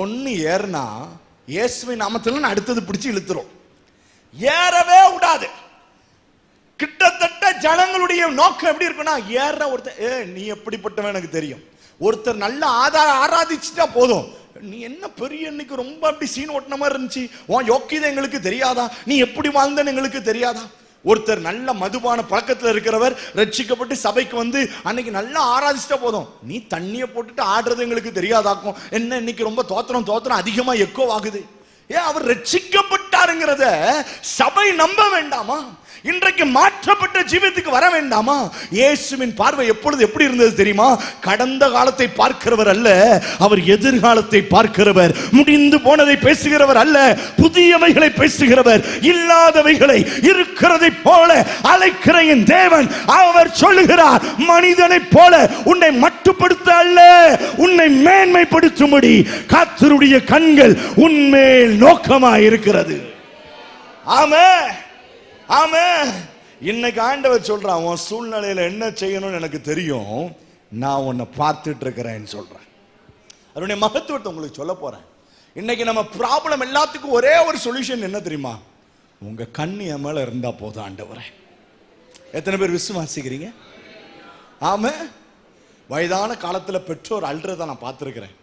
ஒன்னு ஏறினா இயேசுவின் நாமத்துல அடுத்தது பிடிச்சு இழுத்துரும், ஏறவே விடாது. கிட்டத்தட்ட ஜனங்களுடைய நோக்கம் எப்படி இருக்குன்னா, ஏற ஒருத்தர் நீ எப்படிப்பட்டவன் எனக்கு தெரியும். ஒருத்தர் நல்ல ஆராதிச்சுட்டா போதும், நீ என்ன பெரிய இன்னைக்கு ரொம்ப அப்படி சீன் ஓட்டின மாதிரி இருந்துச்சு, உன் யோக்கியதை எங்களுக்கு தெரியாதா, நீ எப்படி வாழ்ந்தன்னு எங்களுக்கு தெரியாதா. ஒருத்தர் நல்ல மதுபான பழக்கத்தில் இருக்கிறவர் ரட்சிக்கப்பட்டு சபைக்கு வந்து அன்னைக்கு நல்லா ஆராதிச்சுட்டா போதும், நீ தண்ணியை போட்டுட்டு ஆடுறது எங்களுக்கு தெரியாதாக்கும், என்ன இன்னைக்கு ரொம்ப தோத்திரம் அதிகமா எக்கோ ஆகுது. ஏன் அவர் ரட்சிக்கப்பட்டாருங்கிறத சபை நம்ப வேண்டாமா? இன்றைக்கு மாற்றப்பட்ட ஜீவியத்துக்கு வர வேண்டாமா? இயேசுவின் பார்வை எப்பொழுது எப்படி இருந்தது தெரியுமா? கடந்த காலத்தை பார்க்கிறவர் அல்ல, அவர் எதிர்காலத்தை பார்க்கிறவர். முடிந்து போனதை பேசுகிறவர் அல்ல, புதியவைகளை பேசுகிறவர். இல்லாதவைகளை இருக்கிறதை போல அழைக்கிற என் தேவன். அவர் சொல்லுகிறார், மனிதனை போல உன்னை மட்டுப்படுத்த அல்ல, உன்னை மேன்மைப்படுத்தும்படி கர்த்தருடைய கண்கள் உன்மேல் நோக்கமாய் இருக்கிறது. ஆமென். ஆமென். இன்னைக்கு ஆண்டவர் சொல்றான், உன் சூழ்நிலையில என்ன செய்யணும்னு எனக்கு தெரியும், நான் உன்னை பார்த்துட்டு இருக்கிறேன்னு சொல்றேன். அதனுடைய மகத்துவத்தை உங்களுக்கு சொல்ல போறேன். இன்னைக்கு நம்ம ப்ராப்ளம் எல்லாத்துக்கும் ஒரே ஒரு சொல்யூஷன் என்ன தெரியுமா? உங்க கண் என் மேல இருந்தா போதும் ஆண்டவரே. எத்தனை பேர் விசுவாசிக்கிறீங்க? ஆமா. வயதான காலத்துல பெற்றோர் அழுறத நான் பார்த்துருக்கிறேன்.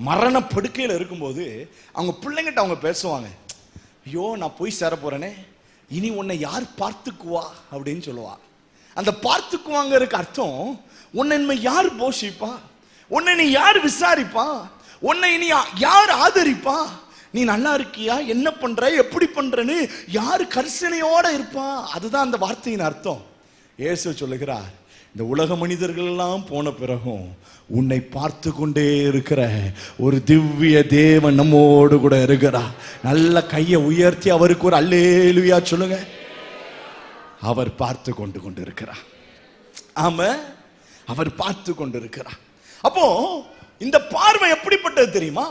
மரண படுக்கையில் இருக்கும்போது அவங்க பிள்ளைங்கிட்ட அவங்க பேசுவாங்க, ஐயோ நான் போய் சேர போறேனே, இனி உன்னை யார் பார்த்துக்குவா அப்படின்னு சொல்லுவா. அந்த பார்த்துக்குவாங்கிறதுக்கு அர்த்தம், உன்னை இனிமே யார் போஷிப்பா, உன்னை நீ யார் விசாரிப்பா, உன்னை இனி யார் ஆதரிப்பா, நீ நல்லா இருக்கியா, என்ன பண்ற, எப்படி பண்றன்னு யாரு கரிசனையோட இருப்பா. அதுதான் அந்த வார்த்தையின் அர்த்தம். இயேசு சொல்லுகிறார், இந்த உலக மனிதர்கள் எல்லாம் போன பிறகும் உன்னை பார்த்து கொண்டே இருக்கிற ஒரு திவ்ய தேவன் நம்மோடு கூட இருக்கிறார். நல்ல கையை உயர்த்தி அவருக்கு ஒரு அல்லேலூயா சொல்லுங்க. அவர் பார்த்து கொண்டு இருக்கிறார். ஆமா, அவர் பார்த்து கொண்டு இருக்கிறார். அப்போ இந்த பார்வை எப்படிப்பட்டது தெரியுமா?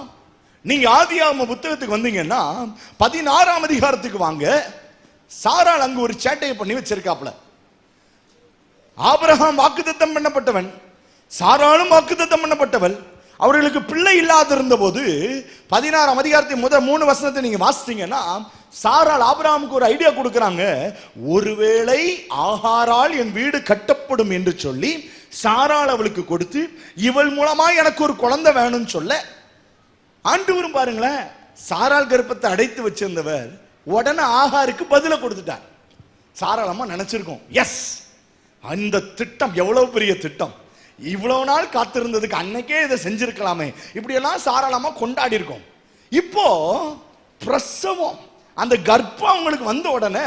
நீங்க ஆதியாகம புத்தகத்துக்கு வந்தீங்கன்னா 16ஆம் அதிகாரத்துக்கு வாங்க. சாராள் அங்க ஒரு சேட்டையை பண்ணி வச்சிருக்காப்ல. ஆபிரகாம் வாக்குத்தத்தம் பண்ணப்பட்டவன், சாராளும் வாக்குத்தத்தம் பண்ணப்பட்டவள். அவர்களுக்கு பிள்ளை இல்லாத இருந்த போது 16ஆம் அதிகாரத்தின் முதல் 3 வசனத்தை நீங்க வாசித்தீங்கன்னா, சாராள் ஆபிரகாமுக்கு ஒரு ஐடியா கொடுக்கறாங்க. ஒருவேளை ஆகாரால் என் வீடு கட்டப்படும் என்று சொல்லி சாராள் அவளுக்கு கொடுத்து, இவள் மூலமா எனக்கு ஒரு குழந்தை வேணும்னு சொல்ல, ஆண்டவரும் பாருங்களேன், சாராள் கர்ப்பத்தை அடைத்து வச்சிருந்தவர் உடனே ஆகாருக்கு பதில கொடுத்துட்டார். சாராள் அம்மா நினைச்சிருக்கோம், எஸ், அந்த திட்டம் எவ்வளவு பெரிய திட்டம், இவ்வளவு நாள் காத்திருந்ததுக்கு அன்னைக்கே இதை செஞ்சிருக்கலாமே, இப்படி எல்லாம் சாராளமா கொண்டாடி இருக்கோம். இப்போ பிரசவம், அந்த கர்ப்பம் அவங்களுக்கு வந்த உடனே,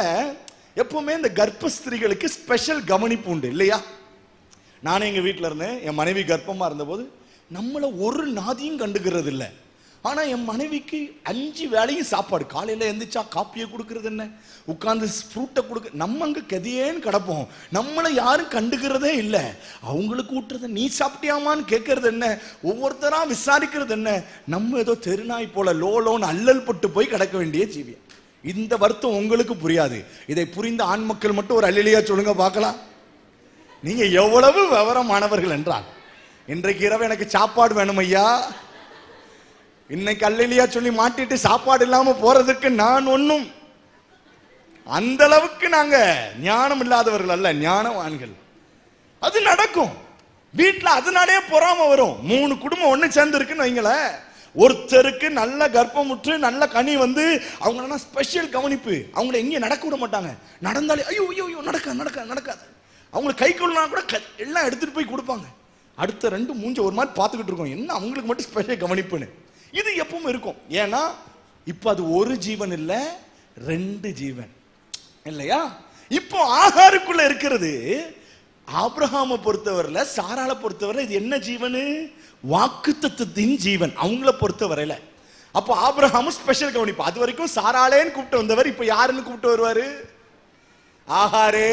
எப்பவுமே இந்த கர்ப்ப ஸ்திரீகளுக்கு ஸ்பெஷல் கவனிப்பு உண்டு இல்லையா? நானே எங்க வீட்டில் இருந்தேன், என் மனைவி கர்ப்பமா இருந்தபோது நம்மள ஒரு நாதியும் கண்டுக்கிறது இல்லை. ஆனா என் மனைவிக்கு 5 வேளையும் சாப்பாடு. காலையில எந்திரிச்சா காப்பியை கொடுக்கறது என்ன, உட்கார்ந்து ஃப்ரூட்டை கொடுக்க, நம்ம அங்க கதியேன்னு கிடப்போம். நம்மளை யாரும் கண்டுக்கிறதே இல்லை. அவங்களுக்கு ஊட்டுறத நீ சாப்பிட்டியாமான்னு கேட்கறது என்ன, ஒவ்வொருத்தரா விசாரிக்கிறது என்ன. நம்ம ஏதோ தெருநாய் போல லோலோன்னு அல்லல் பட்டு போய் கிடக்க வேண்டிய ஜீவி. இந்த வருத்தம் உங்களுக்கு புரியாது. இதை புரிந்த ஆண் மக்கள் மட்டும் ஒரு அல்லலியா சொல்லுங்க பார்க்கலாம். நீங்க எவ்வளவு விவரமானவர்கள் என்றால், இன்றைக்கு இரவு எனக்கு சாப்பாடு வேணும் ஐயா, இன்னைக்கு அல்லலியா சொல்லி மாட்டிட்டு சாப்பாடு இல்லாம போறதுக்கு நான் ஒண்ணும் அந்த அளவுக்கு நாங்க ஞானம் இல்லாதவர்கள் அல்ல, ஞானவான்கள். அது நடக்கும் வீட்டுல. அதனாலே பொறாம வரும். 3 குடும்பம் ஒண்ணு சேர்ந்து இருக்குன்னு வைங்களேன், ஒருத்தருக்கு நல்ல கர்ப்பமுற்று நல்ல கனி வந்து அவங்க ஸ்பெஷல் கவனிப்பு. அவங்களை எங்கேயும் நடக்க விட மாட்டாங்க. நடந்தாலே ஐயோ ஐயோ நடக்காது. அவங்களுக்கு கை கொள்ளனா கூட எல்லாம் எடுத்துட்டு போய் கொடுப்பாங்க. அடுத்த 2 மூஞ்ச ஒரு மாதிரி பார்த்துக்கிட்டு இருக்கோம், என்ன அவங்களுக்கு மட்டும் ஸ்பெஷல் கவனிப்புன்னு. இது எப்பவும் இருக்கும். ஏன்னா இப்ப அது ஒரு ஜீவன் இல்ல, 2 ஜீவன் இல்லையா? இப்போ ஆகாருக்குள்ள இருக்கிறது ஆபிரகாமை பொறுத்தவரையில, சாராளை பொறுத்தவரை இது என்ன ஜீவனு? வாக்குத்தத்தத்தின் ஜீவன் அவங்கள பொறுத்தவரையில. அப்போ ஆபிரகாமும் ஸ்பெஷல் கவனிப்பு. அது வரைக்கும் சாராளேன்னு கூப்பிட்டு வந்தவர் இப்ப யாருன்னு கூப்பிட்டு வருவாரு? ஆகாரே.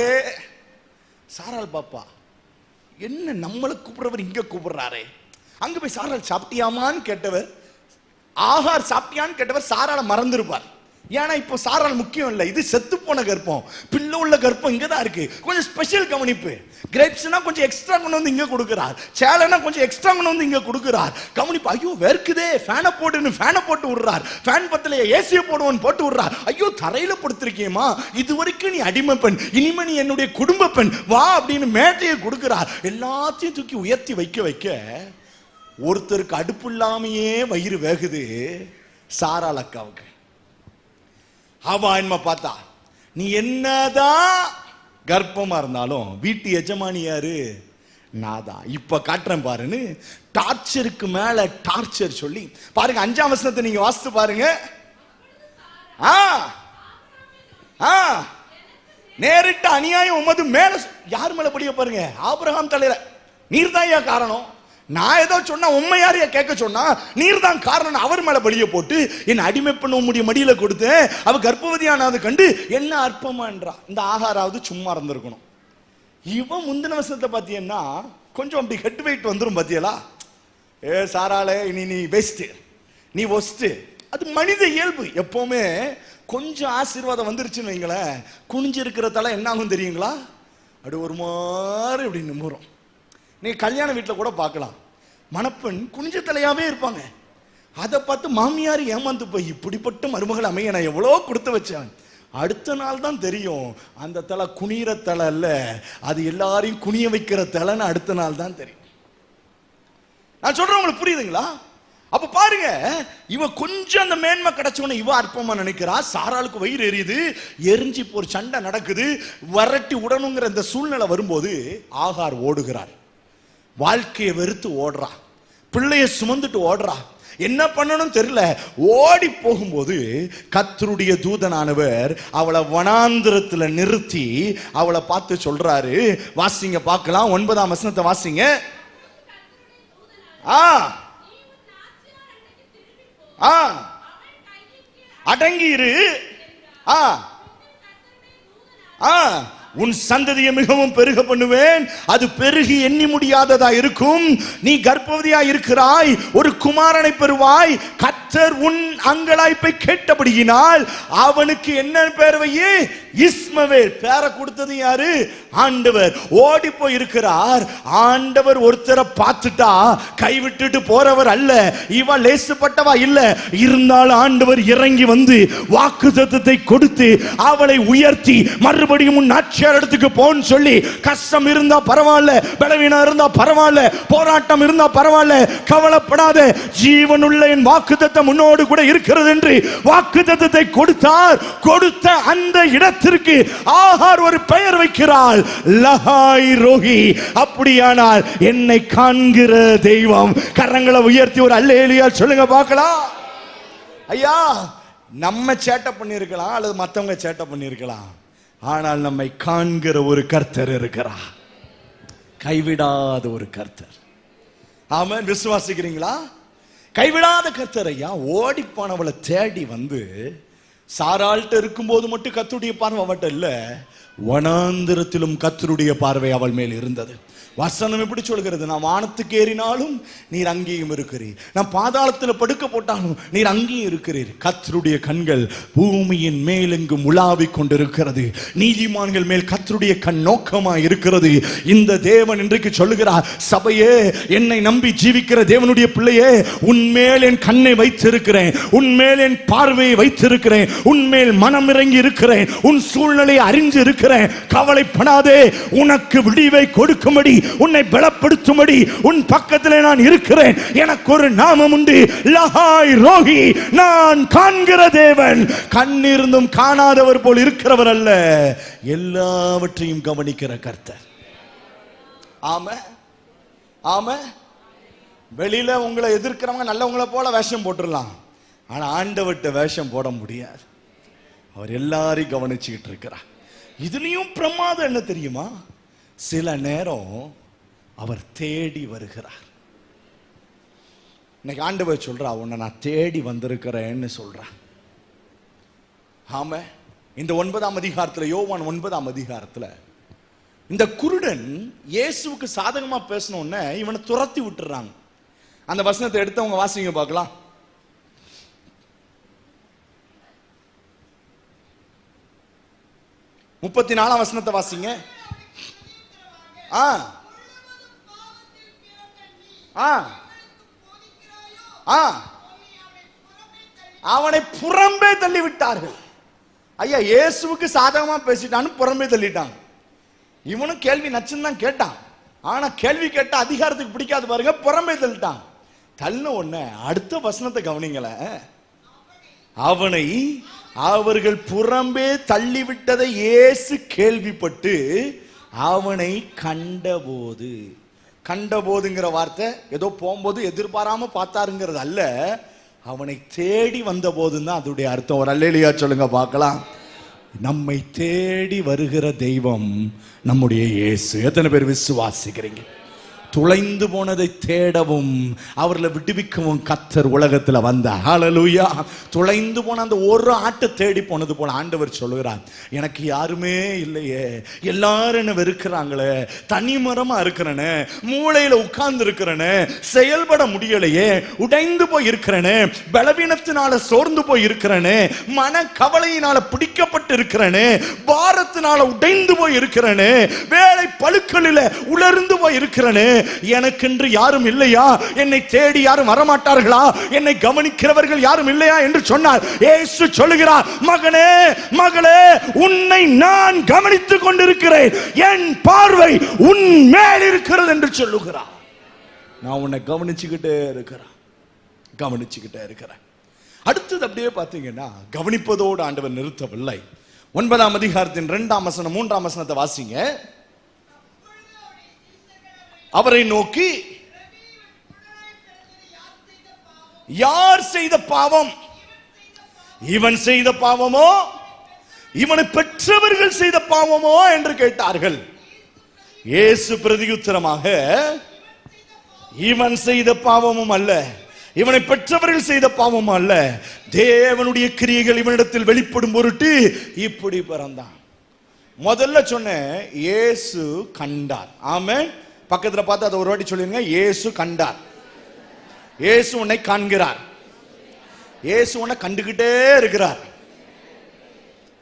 சாராள் பாப்பா, என்ன நம்மளை கூப்பிடுறவர் இங்க கூப்பிடுறாரே. அங்க போய் சாராள் சாப்பிட்டியாமான்னு கேட்டவர், ஆகார் சாப்பிட்டியான்னு கேட்டவர் சாராளை மறந்துருப்பார். ஏன்னா இப்போ சாராள் முக்கியம் இல்லை, இது செத்து போன கர்ப்பம், பிள்ளை உள்ள கர்ப்பம் இங்கதான் இருக்கு. கொஞ்சம் ஸ்பெஷல் கவனிப்பு. கிரேப்ஸ்னா கொஞ்சம் எக்ஸ்ட்ரா கொண்டு வந்து இங்க கொடுக்கிறார், சேலைனா கொஞ்சம் எக்ஸ்ட்ரா கொண்டு வந்து இங்க கொடுக்கிறார். கவனிப்பு. ஐயோ வேர்க்குதே, ஃபேனை போட்டுன்னு ஃபேனை போட்டு விடுறார். ஃபேன் பத்தலையே ஏசியை போடுவோன்னு போட்டு விடுறார். ஐயோ தரையில படுத்திருக்கேமா, இது வரைக்கும் நீ அடிமை பெண், இனிமே நீ என்னுடைய குடும்ப பெண் வா அப்படின்னு மேட்டையை கொடுக்கிறார். எல்லாத்தையும் தூக்கி உயர்த்தி வைக்க ஒருத்தருக்கு அடுப்பு இல்லாமையே வயிறு வேகுது. சாராள் அக்காவுக்கு அவ என்ன பார்த்தா, நீ என்னதான் கர்ப்பமா இருந்தாலும் வீட்டு எஜமானி யாரு? நான் தான். இப்ப காட்டுறேன் பாருன்னு டார்ச்சருக்கு மேல டார்ச்சர் சொல்லி பாருங்க. 5ஆம் வசனத்தை நீங்க வாசித்து பாருங்க. நேரிட்ட அநியாயம் உமது மேல. யார் மேல படிய பாருங்க? ஆபிரகாம் தலையில. நீர் தான் ஏன் காரணம். நான் ஏதோ சொன்னா உண்மையாரிய கேட்க சொன்னா நீர் தான் காரணம். அவர் மேல பலிய போட்டு என் அடிமை பண்ண உம்முடைய மடியில கொடுத்தேன், அவ கர்ப்பவதியானது கண்டு என்ன அற்பமான்றா. இந்த ஆகாராவது சும்மா இருந்திருக்கணும். இவன் முந்தின வசனத்தை பாத்தீங்கன்னா கொஞ்சம் அப்படி ஹெட் வெயிட் வந்துரும் பாத்தியலா. சாராளே நீ பெஸ்ட், நீ ஒஸ்ட். அது மனித இயல்பு. எப்பவுமே கொஞ்சம் ஆசீர்வாதம் வந்துருச்சுன்னு வைங்களேன், குனிஞ்சிருக்கிற தலை என்ன ஆகும் தெரியுங்களா? அப்படி ஒரு மாதிரி அப்படி நிமிரும். நீங்க கல்யாண வீட்டில் கூட பார்க்கலாம், மணப்பெண் குனிஞ்ச தலையாவே இருப்பாங்க. அதை பார்த்து மாமியார் ஏமாந்து போய் இப்படிப்பட்ட மருமகள் அமைய நான் எவ்வளோ கொடுத்து வச்சேன், அடுத்த நாள் தான் தெரியும் அந்த தலை குனிகிற தலை அல்ல, அது எல்லாரையும் குனிய வைக்கிற தலைன்னு அடுத்த நாள் தான் தெரியும். நான் சொல்றேன், உங்களுக்கு புரியுதுங்களா? அப்ப பாருங்க, இவன் கொஞ்சம் அந்த மேன்மை கிடைச்சவன இவ அற்பமா நினைக்கிறா. சாராளுக்கு வயிறு எரியுது, எரிஞ்சு இப்போ ஒரு சண்டை நடக்குது, வரட்டி உடனுங்கிற இந்த சூழ்நிலை வரும்போது ஆகார் ஓடுகிறார். வாழ்க்கையை வெறுத்து ஓடுறா, பிள்ளைய சுமந்துட்டு ஓடுறா, என்ன பண்ணணும் தெரியல. ஓடி போகும்போது கர்த்தருடைய தூதனானவர் அவளை வனாந்திரத்துல நிறுத்தி அவளை பார்த்து சொல்றாரு. வாசிங்க பார்க்கலாம், 9ஆம் வசனத்தை வாசிங்க. அடங்கிரு, உன் சந்ததியை மிகவும் பெருக பண்ணுவேன், அது பெருகி எண்ணி முடியாததா இருக்கும். நீ கர்ப்பவதியா இருக்கிறாய், ஒரு குமாரனை பெறுவாய். கர்த்தர் உன் அங்கலாய்ப்பை கேட்டபடியினால் அவனுக்கு என்ன பேர் வையே? இஸ்மவேல். பேரை கொடுத்தது யாரு? ஆண்டவர். ஓடி போய் இருக்கிறார். ஆண்டவர் ஒருத்தரை பார்த்துட்டா கைவிட்டுட்டு போறவர் அல்ல, இவ லேசுப்பட்டவா இல்ல. இருந்தாலும் ஆண்டவர் இறங்கி வந்து வாக்குத்தத்தத்தை கொடுத்து அவளை உயர்த்தி மறுபடியும் உன் இடத்துக்கு போன்னு சொல்லி, கஷ்டம் இருந்தா பரவாயில்ல, பலவீனம் இருந்தா பரவாயில்ல, போராட்டம் இருந்தா பரவாயில்ல, கவலைப்படாத, ஜீவனுள்ள என் வாக்குத்தத்தம் உன்னோடு கூட இருக்கிறது என்று வாக்குத்தத்தத்தை கொடுத்தார். கொடுத்த அந்த இடத்திற்கு ஆகார் ஒரு பெயர் வைக்கிறாள், லஹாய் ரோஹி. அப்படியானால் என்னை காண்கிற தெய்வம். கரங்களை உயர்த்தி ஒரு அல்லேலூயா சொல்லுங்க பார்க்கலாம். ஐயா, நம்ம சேட்டை பண்ணிருக்கலாம் அல்லது மற்றவங்க சேட்டை பண்ணிருக்கலாம், ஆனால் நம்மை காண்கிற ஒரு கர்த்தர் இருக்கிறார், கைவிடாத ஒரு கர்த்தர். ஆமென். விசுவாசிக்கிறீங்களா? கைவிடாத கர்த்தர். ஐயா, ஓடி போனவளை தேடி வந்து சாராள்கிட்ட இருக்கும்போது மட்டும் கர்த்தருடைய பார்வை அவட்ட இல்ல, வனாந்திரத்திலும் கர்த்தருடைய பார்வை அவள் மேல் இருந்தது. வசனம் எப்படி சொல்கிறது? நான் வானத்துக்கு ஏறினாலும் நீர் அங்கேயும் இருக்கிறீர், நான் பாதாளத்தில் படுக்க போட்டாலும் நீர் அங்கேயும் இருக்கிறீர். கர்த்தருடைய கண்கள் பூமியின் மேலெங்கும் உலாவிக் கொண்டிருக்கிறது. நீதிமான்கள் மேல் கர்த்தருடைய கண் நோக்கமா இருக்கிறது. இந்த தேவன் இன்றைக்கு சொல்லுகிறார், சபையே, என்னை நம்பி ஜீவிக்கிற தேவனுடைய பிள்ளையே, உன்மேல் என் கண்ணை வைத்திருக்கிறேன், உன்மேல் என் பார்வையை வைத்திருக்கிறேன், உன்மேல் மனம் இறங்கி இருக்கிறேன், உன் சூழ்நிலையை அறிஞ்சு இருக்கிறேன். கவலைப்படாதே, உனக்கு விடிவை கொடுக்கும்படி, உன்னை பலப்படுத்தும்படி உன் பக்கத்திலே நான் இருக்கிறேன். எனக்கு ஒரு நாமம் உண்டு, லஹாய் ரோஹி. நான் காண்கிற தேவன், கண்ணிருந்தும் காணாதவர் போல் இருக்கிறவர் அல்ல, எல்லாவற்றையும் கவனிக்கிற கர்த்தர். ஆமா, ஆமா. வெளியில உங்களை எதிர்க்கிறவங்க நல்லவங்களை போல வேஷம் போட்டுடலாம், ஆனா ஆண்டவர்கிட்ட வேஷம் போட முடியாது. அவர் எல்லாரையும் கவனிச்சுக்கிட்டு இருக்கிறார். இதுலயும் பிரமாதம் என்ன தெரியுமா? சில நேரம் அவர் தேடி வருகிறார். இன்னைக்கு ஆண்டவர் சொல்றா, உன்னை நான் தேடி வந்திருக்கிறேன்னு சொல்றா. ஆமா, இந்த 9ஆம் அதிகாரத்துல, யோவான் 9ஆம் அதிகாரத்துல, இந்த குருடன் இயேசுவுக்கு சாதகமா பேசணும்னு இவனை துரத்தி விட்டுறாங்க. அந்த வசனத்தை எடுத்தவங்க வாசிங்க பார்க்கலாம். 34ஆம் வசனத்தை வாசிங்க. அவனை புறம்பே தள்ளி விட்டார்கள். ஐயா, இயேசுவுக்கு சாதகமா பேசிட்டான்னு புறம்பே தள்ளிட்டாங்க. இவனும் கேள்வி நச்சுன்னு தான் கேட்டான், ஆனா கேள்வி கேட்ட அதிகாரத்துக்கு பிடிக்காது பாருங்க, புறம்பே தள்ளிட்டான். தள்ள உடனே அடுத்த வசனத்தை கவனிங்களேன். அவனை அவர்கள் புறம்பே தள்ளிவிட்டதை இயேசு கேள்விப்பட்டு அவனை கண்டபோது. கண்டபோதுங்கிற வார்த்தை ஏதோ போகும்போது எதிர்பாராம பார்த்தாருங்கிறது அல்ல, அவனை தேடி வந்த போதுதான் அதோடைய அர்த்தம். ஒரு அல்லேலூயா சொல்லுங்க பார்க்கலாம். நம்மை தேடி வருகிற தெய்வம் நம்முடைய இயேசு. எத்தனை பேர் விசுவாசிக்கிறீங்க? துளைந்து போனதை தேடவும் அவர்களை விடுவிக்கவும் கர்த்தர் உலகத்துல வந்தார். ஹல்லேலூயா. துளைந்து போன அந்த ஒரு ஆட்டை தேடி போனது போல ஆண்டவர் சொல்லுகிறார், எனக்கு யாருமே இல்லையே, எல்லாரும் என்ன வெறுக்கிறாங்களே, தனிமரமா இருக்கிறேனே, மூளையில உட்கார்ந்து இருக்கிறேனே, செயல்பட முடியலையே, உடைந்து போய் இருக்கிறேனே, பலவீனத்தினால சோர்ந்து போய் இருக்கிறேனே, மன கவலையினால பிடிக்கப்பட்டு இருக்கிறேனே, பாரத்தினால உடைந்து போய் இருக்கிறேனே, வேலை பழுக்களில உலர்ந்து போய் இருக்கிறேனே, எனக்கென்று யாரும் இல்லையா? என்னை தேடி யாரும் வரமாட்டார்களா? என்னை கவனிக்கிறவர்கள் யாரும் இல்லையா என்று சொன்னார். இயேசு சொல்லுகிறார், மகனே மகளே, உன்னை நான் கவனித்துக் கொண்டிருக்கிறேன், என் பார்வை உன் மேல் இருக்கிறது என்று சொல்லுகிறார். நான் உன்னை கவனிச்சுக்கிட்டே இருக்கிறேன். அடுத்தது அப்படியே பார்த்தீங்கன்னா, கவனிப்பதோடு ஆண்டவர் நிறுத்தவில்லை. 9ஆம் அதிகாரத்தின் 2ஆம் வசனம் 3ஆம் வசனத்தை வாசிங்க. அவரை நோக்கி, யார் செய்த பாவம்? இவன் செய்த பாவமோ, இவனை பெற்றவர்கள் செய்த பாவமோ என்று கேட்டார்கள். இயேசு பிரதியுத்தரமாக, இவன் செய்த பாவமும் அல்ல, இவனை பெற்றவர்கள் செய்த பாவம் அல்ல, தேவனுடைய கிரியைகள் இவனிடத்தில் வெளிப்படும் பொருட்டு இப்படி பிறந்தான். முதல்ல சொன்ன இயேசு கண்டார். ஆமென். பக்கத்துல பார்த்து அதை ஒரு வாட்டி சொல்லிருங்க. இயேசு கண்டார். இயேசு உன்னை காண்கிறார். இயேசு உன்னை கண்டுகிட்டே இருக்கிறார்.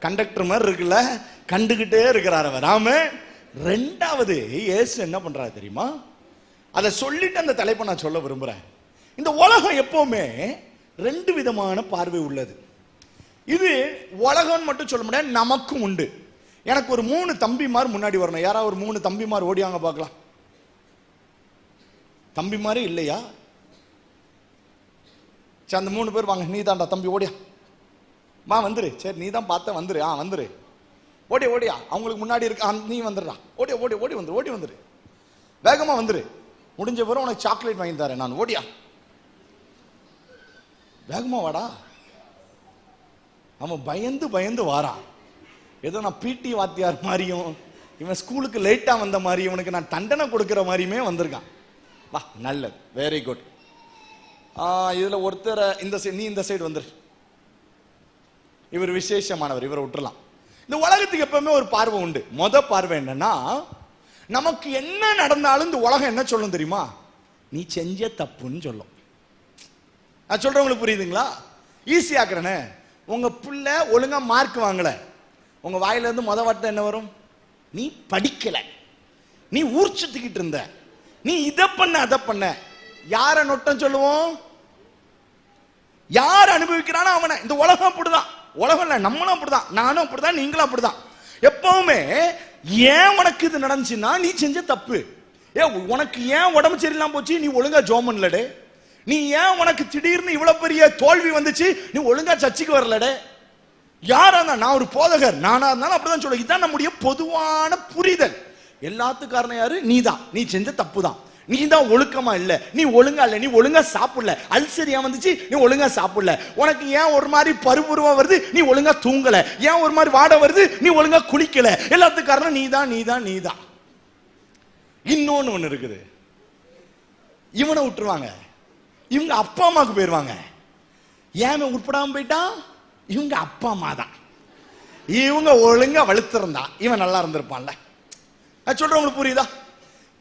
கண்டக்டர் மாதிரி இருக்குல்ல, கண்டுகிட்டே இருக்கிறார் அவர். ஆமென். ரெண்டாவது, இயேசு என்ன பண்றாரு தெரியுமா? அதை சொல்லிட்டு அந்த தலைப்பை நான் சொல்ல விரும்புறேன். இந்த உலகம் எப்பவுமே ரெண்டு விதமான பார்வை உள்ளது. இது உலகம் மட்டும் சொல்ல முடியாது, நமக்கும் உண்டு. எனக்கு ஒரு 3 தம்பிமார் முன்னாடி வரணும். யாராவது ஒரு 3 தம்பிமார் ஓடியாங்க பார்க்கலாம். தம்பிமாரே இல்லையா? சரி, அந்த 3 பேர் வாங்க. நீ தான்டா தம்பி, ஓடியா மா, வந்துரு. சரி, நீ தான் பார்த்த, வந்துரு. வந்துரு, ஓடியா. அவங்களுக்கு முன்னாடி இருக்க நீ வந்துடுறா. ஓடி வந்துரு, வேகமா வந்துரு. முடிஞ்ச பிறகு உனக்கு சாக்லேட் வாங்கி தரேன் நான். ஓடியா, வேகமா வாடா. அவன் பயந்து வாரான். ஏதோ நான் பிடி வாத்தியார் மாதிரியும், இவன் ஸ்கூலுக்கு லேட்டா வந்த மாதிரி, இவனுக்கு நான் தண்டனை கொடுக்கிற மாதிரியுமே வந்திருக்கான். வா, நல்லது, வெரி குட். இதுல ஒருத்தர் நீ இந்த சைடு வந்துரு. இவர் விசேஷமானவர், இவரை விட்டுறலாம். இந்த உலகத்துக்கு எப்பவுமே ஒரு பார்வை உண்டு. பார்வை என்னன்னா, நமக்கு என்ன நடந்தாலும் இந்த உலகம் என்ன சொல்லும் தெரியுமா? நீ செஞ்ச தப்புன்னு சொல்லும். நான் சொல்றவங்களுக்கு புரியுதுங்களா? ஈஸியாக்குறேனே. உங்க பிள்ளை ஒழுங்கா மார்க் வாங்கல, உங்க வாயில இருந்து வார்த்தை என்ன வரும்? நீ படிக்கல, நீ ஊர் சுத்திக்கிட்டு இருந்த, நீ இதை பண்ண அதை பண்ண. யார நொட்டம் சொல்லுவோம்? யார் அனுபவிக்கிறானோ அவனை. இந்த உலகம் அப்படிதான். உலகம் இல்ல, நம்மளும் அப்படிதான், நானும் அப்படிதான், நீங்களும் அப்படிதான். எப்பவுமே ஏன் உனக்கு இது நடந்துச்சுன்னா நீ செஞ்ச தப்பு. உனக்கு ஏன் உடம்பு சரியில்லாம போச்சு? நீ ஒழுங்கா ஜோம் பண்ணலடே. நீ ஏன் உனக்கு திடீர்னு இவ்வளவு பெரிய தோல்வி வந்துச்சு? நீ ஒழுங்கா சர்ச்சுக்கு வரலடே. யாரா இருந்தா, நான் ஒரு போதகர், நானா இருந்தாலும் அப்படிதான் சொல்ல. இதுதான் நம்முடைய பொதுவான புரிதல். எல்லாத்துக்கும் காரணம் யாரு? நீதான். நீ செஞ்ச தப்பு தான். நீ தான் ஒழுக்கமா இல்ல, நீ ஒழுங்கா இல்ல, நீ ஒழுங்கா சாப்பிடல, அல்சரியா வந்துச்சு, நீ ஒழுங்கா சாப்பிடல, உனக்கு ஏன் ஒரு மாதிரி பருபருவம் வருது, நீ ஒழுங்கா தூங்கல, ஏன் ஒரு மாதிரி வாட வருது, நீ ஒழுங்கா குளிக்கல. எல்லாத்துக்கும் காரணம் நீதான். இன்னொன்னு ஒண்ணு இருக்குது. இவனை விட்டுருவாங்க, இவங்க அப்பா அம்மாவுக்கு போயிருவாங்க. ஏன் உட்படாம போயிட்டான்? இவங்க அப்பா அம்மா தான். இவங்க ஒழுங்கா வலுத்திருந்தா இவன் நல்லா இருந்திருப்பான்ல. சொல்றவங்களுக்கு புரியுதா?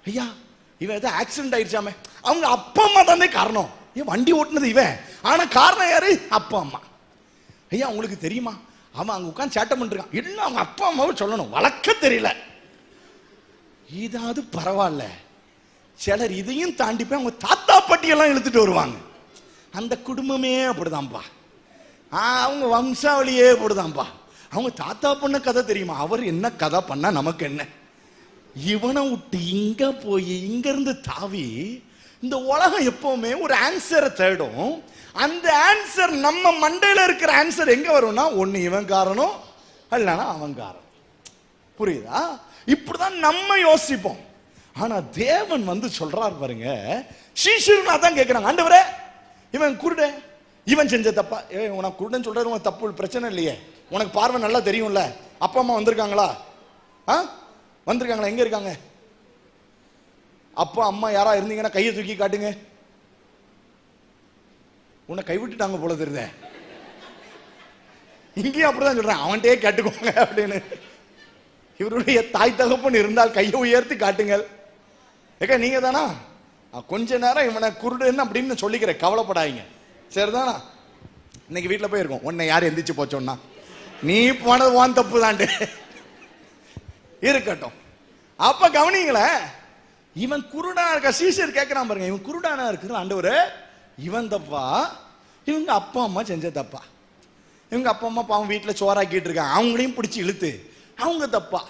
ஐயா, இவன் ஏதோ ஆக்சிடென்ட் ஆயிடுச்சாமே, அவங்க அப்பா அம்மா தானே காரணம். வண்டி ஓட்டுனது இவன், ஆனா காரணம் யாரு? அப்பா அம்மா. ஐயா, உங்களுக்கு தெரியுமா, அவன் அங்க உட்காந்து சேட்டை பண்ணிருக்கான். எல்லாம் அவங்க அப்பா அம்மாவை சொல்லணும், வளர்க்க தெரியல. இதாவது பரவாயில்ல. சிலர் இதையும் தாண்டி போய் அவங்க தாத்தா பாட்டியெல்லாம் இழுத்துட்டு வருவாங்க. அந்த குடும்பமே அப்படிதான்ப்பா, அவங்க வம்சாவளியே அப்படிதான்ப்பா. அவங்க தாத்தா பண்ண கதை தெரியுமா? அவர் என்ன கதை பண்ணா நமக்கு என்ன? இவனை விட்டு இங்க போய் இங்க இருந்து தாவி, இந்த உலகம் எப்பவுமே ஒரு ஆன்சரை தேடும். அந்த ஆன்சர் நம்ம மண்டையில இருக்கிற ஆன்சர் எங்க வரும்னா, ஒண்ணு இவன் காரணம், இல்லைன்னா அவன் காரணம். புரியுதா? இப்படிதான் நம்ம யோசிப்போம். ஆனா தேவன் வந்து சொல்றாரு பாருங்க, சீஷர்கள் அதான் கேட்கிறாங்க, ஆண்டவரே இவன் குருட, இவன் செஞ்ச தப்பா? உனக்கு குருடன் சொல்றது உனக்கு தப்பு, பிரச்சனை இல்லையே, உனக்கு பார்வை நல்லா தெரியும்ல. அப்பா அம்மா வந்திருக்காங்களா? வந்திருக்காங்களா? எங்க இருக்காங்க? அப்பா அம்மா யாரா இருந்தீங்கன்னா கையை தூக்கி காட்டுங்க. உன்னை கைவிட்டுட்டாங்க போல தெரியுத. இங்கேயும் அப்படிதான் சொல்றேன், அவன்கிட்டயே கேட்டுக்கோங்க அப்படின்னு. இவருடைய தாய் தகப்பன் இருந்தால் கையை உயர்த்தி காட்டுங்கள். ஏக்கா நீங்க தானா? கொஞ்ச நேரம் இவனை குருடுன்னு அப்படின்னு சொல்லிக்கிறேன், கவலைப்படாதீங்க. சரிதானா? இன்னைக்கு வீட்டில் போயிருக்கோம், உன்னை யார் எந்திரிச்சு போச்சோன்னா நீ போனது வான் தப்பு தாண்டு இருக்கட்டும். அப்ப கவனிங்களேன், இவன் குருடா இருக்க. சீசர் கேட்கிறான் பாருங்க, இவன் குருடானா இருக்கிற ஆண்டவரே, இவன் தப்பா இவங்க அப்பா அம்மா செஞ்ச தப்பா? இவங்க அப்பா அம்மா பாவம் வீட்டில் சோறாக்கிட்டு இருக்காங்க, அவங்களையும் பிடிச்சி இழுத்து அவங்க தப்பா?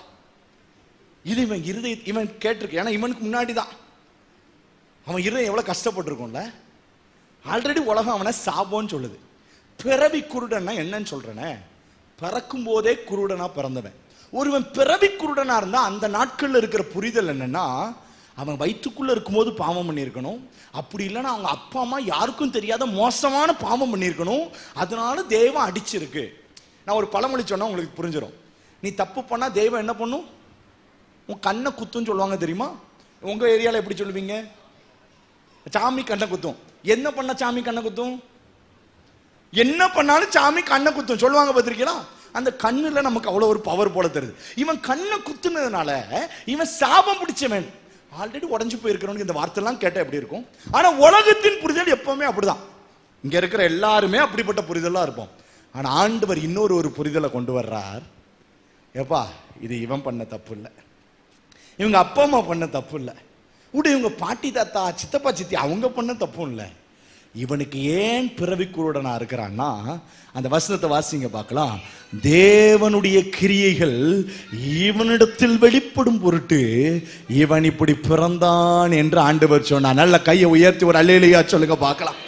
இது இவன் இவன் கேட்டிருக்க. ஏன்னா இவனுக்கு முன்னாடி தான் அவன் இருதயம் எவ்வளவு கஷ்டப்பட்டிருக்கும்ல. ஆல்ரெடி உலகம் அவனை சாபோன்னு சொல்லுது. பிறவி குருடன்னா என்னன்னு சொல்றேனே, பிறக்கும் போதே குருடனா பிறந்தவன். ஒருவன் பிறவி குருடனா இருந்தா அந்த நாட்கள்ல இருக்கிற புரிதல் என்னன்னா, அவன் வயிற்றுக்குள்ள இருக்கும்போது பாவம் பண்ணியிருக்கணும், அப்படி இல்லைன்னா அவங்க அப்பா அம்மா யாருக்கும் தெரியாத மோசமான பாவம் பண்ணியிருக்கணும், அதனால தெய்வம் அடிச்சிருக்கு. நான் ஒரு பழமொழி சொன்னா உங்களுக்கு புரிஞ்சிடும். நீ தப்பு பண்ணா தெய்வம் என்ன பண்ணும்? உன் கண்ணை குத்துன்னு சொல்லுவாங்க தெரியுமா? உங்க ஏரியால எப்படி சொல்லுவீங்க? சாமி கண்ணை குத்தும். என்ன பண்ண சாமி கண்ணை குத்தும்? என்ன பண்ணாலும் சாமி கண்ணை குத்தும் சொல்லுவாங்க, பார்த்திருக்கீங்களா? அந்த கண்ணுல நமக்கு அவ்வளவு ஒரு பவர் போல தெரியுது. இவன் கண்ணை குத்துனதுனால இவன் சாபம் பிடிச்சவன். ஆல்ரெடி உடஞ்சு போயிருக்கிறவனுக்கு இந்த வார்த்தை எல்லாம் கேட்டா எப்படி இருக்கும்? ஆனா உலகத்தின் புரிதல் எப்பவுமே அப்படிதான். இங்க இருக்கிற எல்லாருமே அப்படிப்பட்ட புரிதலா இருப்போம். ஆனா ஆண்டவர் இன்னொரு புரிதலை கொண்டு வர்றார். எப்பா, இது இவன் பண்ண தப்பு இல்லை, இவங்க அப்பா அம்மா பண்ண தப்பு இல்லை, இவங்க பாட்டி தாத்தா சித்தப்பா சித்தி அவங்க பண்ண தப்பும் இல்லை. இவனுக்கு ஏன் பிறவி குருடனா இருக்கிறான்னா, அந்த வசனத்தை வாசிங்க பார்க்கலாம். தேவனுடைய கிரியைகள் இவனிடத்தில் வெளிப்படும் பொருட்டு இவன் இப்படி பிறந்தான் என்று ஆண்டவர் சொன்னார். நல்ல கையை உயர்த்தி ஒரு அல்லேலூயா சொல்லுங்க பார்க்கலாம்.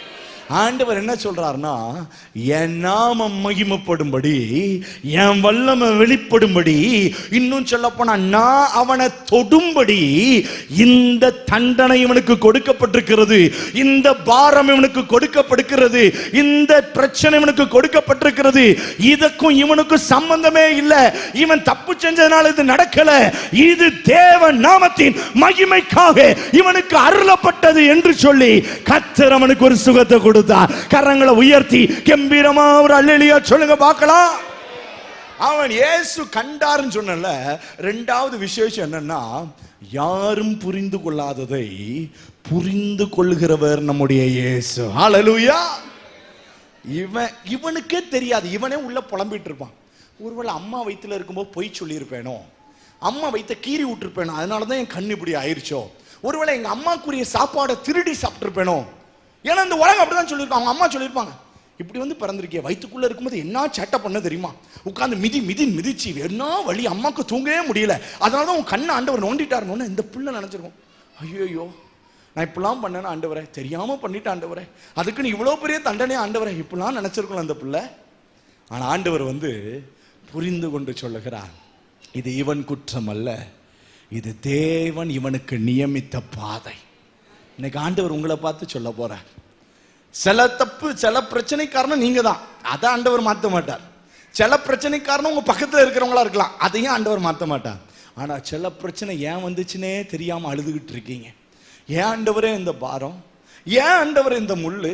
ஆண்டவர் என்ன சொல்றாருன்னா, என் நாமம் மகிமைப்படும்படி, என் வல்லமை வெளிப்படும்படி, இன்னும் சொல்ல போனா நான் அவனை தொடும்படி இந்த தண்டனை இவனுக்கு கொடுக்கப்பட்டிருக்கிறது, இந்த பாரம் இவனுக்கு கொடுக்கப்படுகிறது, இந்த பிரச்சனை இவனுக்கு கொடுக்கப்பட்டிருக்கிறது. இதற்கும் இவனுக்கும் சம்பந்தமே இல்லை. இவன் தப்பு செஞ்சதுனால இது நடக்கல, இது தேவ நாமத்தின் மகிமைக்காக இவனுக்கு அருளப்பட்டது என்று சொல்லி கர்த்தர் அவனுக்கு ஒரு சுகத்தை கொடுத்தார். கரங்களை உயர்த்தி கம்பீரமா ஒரு அல்லேலூயா சொல்லுங்க பார்க்கலாம். அவன் இயேசு கண்டாருன்னு சொன்னல. இரண்டாவது விசேஷம் என்னன்னா, யாரும் புரிந்து கொள்ளாததை புரிந்து கொள்கிறவர் நம்முடைய இயேசு. ஹல்லேலூயா. இவனுக்கே தெரியாது, இவனே உள்ள புலம்பிட்டு இருப்பான். ஒருவேளை அம்மா வயித்துல இருக்கும்போது பொய் சொல்லியிருப்பேனோ, அம்மா வயிற்ற கீறி விட்டுருப்பேனோ, அதனாலதான் என் கண் இப்படி ஆயிடுச்சோ, ஒருவேளை எங்க அம்மாக்குரிய சாப்பாடை திருடி சாப்பிட்டுருப்பேனோ. ஏன்னா இந்த உலகம் அப்படிதான் சொல்லியிருப்பாங்க. அவங்க அம்மா சொல்லியிருப்பாங்க, இப்படி வந்து பிறந்திருக்கே, வயிற்றுக்குள்ள இருக்கும்போது என்ன சேட்டை பண்ண தெரியுமா, உட்காந்து மிதிச்சு என்ன வழி, அம்மாவுக்கு தூங்கவே முடியல, அதனாலதான் உன் கண்ணை ஆண்டவர் நோண்டிட்டாருன்னு இந்த பிள்ளை நினைச்சிருக்கோம். ஐயோ, நான் இப்படிலாம் பண்ணேன்னு ஆண்டவரே, தெரியாம பண்ணிட்டு ஆண்டவரே, அதுக்கு நீ இவ்வளவு பெரிய தண்டனை ஆண்டவரே, இப்படிலாம் நினைச்சிருக்கணும் அந்த பிள்ளை. ஆனா ஆண்டவர் வந்து புரிந்து கொண்டு சொல்லுகிறார், இது இவன் குற்றம் அல்ல, இது தேவன் இவனுக்கு நியமித்த பாதை. இன்னைக்கு ஆண்டவர் உங்களை பார்த்து சொல்ல போற, சில தப்பு சில பிரச்சனை காரணம் நீங்க தான், அதை ஆண்டவர் மாற்ற மாட்டார். சில பிரச்சனை காரணம் உங்க பக்கத்துல இருக்கிறவங்களா இருக்கலாம், அதையும் ஆண்டவர் மாற்ற மாட்டார். ஆனா சில பிரச்சனை ஏன் வந்துச்சுன்னே தெரியாம அழுதுகிட்டு இருக்கீங்க. ஏன் ஆண்டவரே இந்த பாரம், ஏன் ஆண்டவர் இந்த முள்ளு,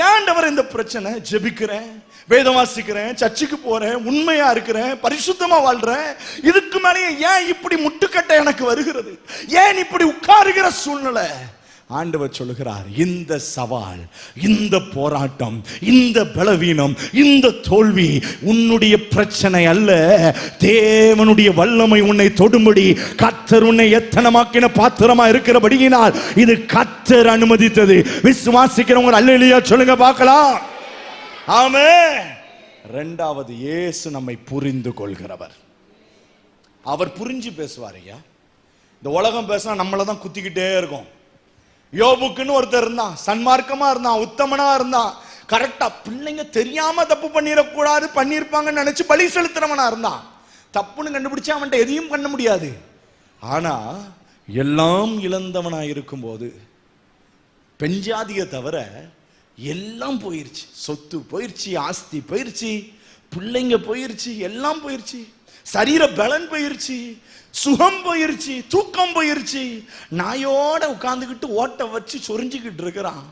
ஏன் ஆண்டவர் இந்த பிரச்சனை? ஜெபிக்கிறேன், வேதம் வாசிக்கிறேன், சர்ச்சுக்கு போறேன், உண்மையா இருக்கிறேன், பரிசுத்தமா வாழ்றேன், இதுக்கு மேலே ஏன் இப்படி முட்டுக்கட்டை எனக்கு வருகிறது, ஏன் இப்படி உட்காருகிற சூழ்நிலை? ஆண்டவர் சொல்லுகிறார், இந்த சவால், இந்த போராட்டம், இந்த பலவீனம், இந்த தோல்வி உன்னுடைய பிரச்சனை அல்ல, தேவனுடைய வல்லமை உன்னை தொடும்படி கர்த்தர் உன்னை எத்தனமாக்கின பாத்திரமா இருக்கிறபடியினால் இது கர்த்தர் அனுமதித்தது. விசுவாசிக்கிறவங்க அல்லேலூயா சொல்லுங்க பார்க்கலாம். ஆமென். இரண்டாவது, இயேசு நம்மை புரிந்து கொள்கிறவர். அவர் புரிஞ்சு பேசுவார். ஐயா, இந்த உலகம் பேசினா நம்மள தான் குத்திக்கிட்டே இருக்கும். யோபுக்குன்னு ஒருத்தர் இருந்தான், சன்மார்க்கமா இருந்தான், உத்தமனா இருந்தான், கரெக்டா பிள்ளைங்க தெரியாம தப்பு பண்ணிடக்கூடாது, பண்ணிருப்பாங்கன்னு நினைச்சு பலி செலுத்துறவனா இருந்தான். தப்புன்னு கண்டுபிடிச்சா அவன்கிட்ட எதையும் பண்ண முடியாது. ஆனா எல்லாம் இழந்தவனா இருக்கும் போது, பெஞ்சாதியை தவிர எல்லாம் போயிருச்சு, சொத்து போயிருச்சு, ஆஸ்தி போயிருச்சு, பிள்ளைங்க போயிருச்சு, எல்லாம் போயிருச்சு, சரீர பலன் போயிருச்சு, சுகம் போயிருச்சு, தூக்கம் போயிருச்சு, நாயோட உட்கார்ந்துகிட்டு ஓட்ட வச்சு சொரிஞ்சுக்கிட்டு இருக்கிறான்.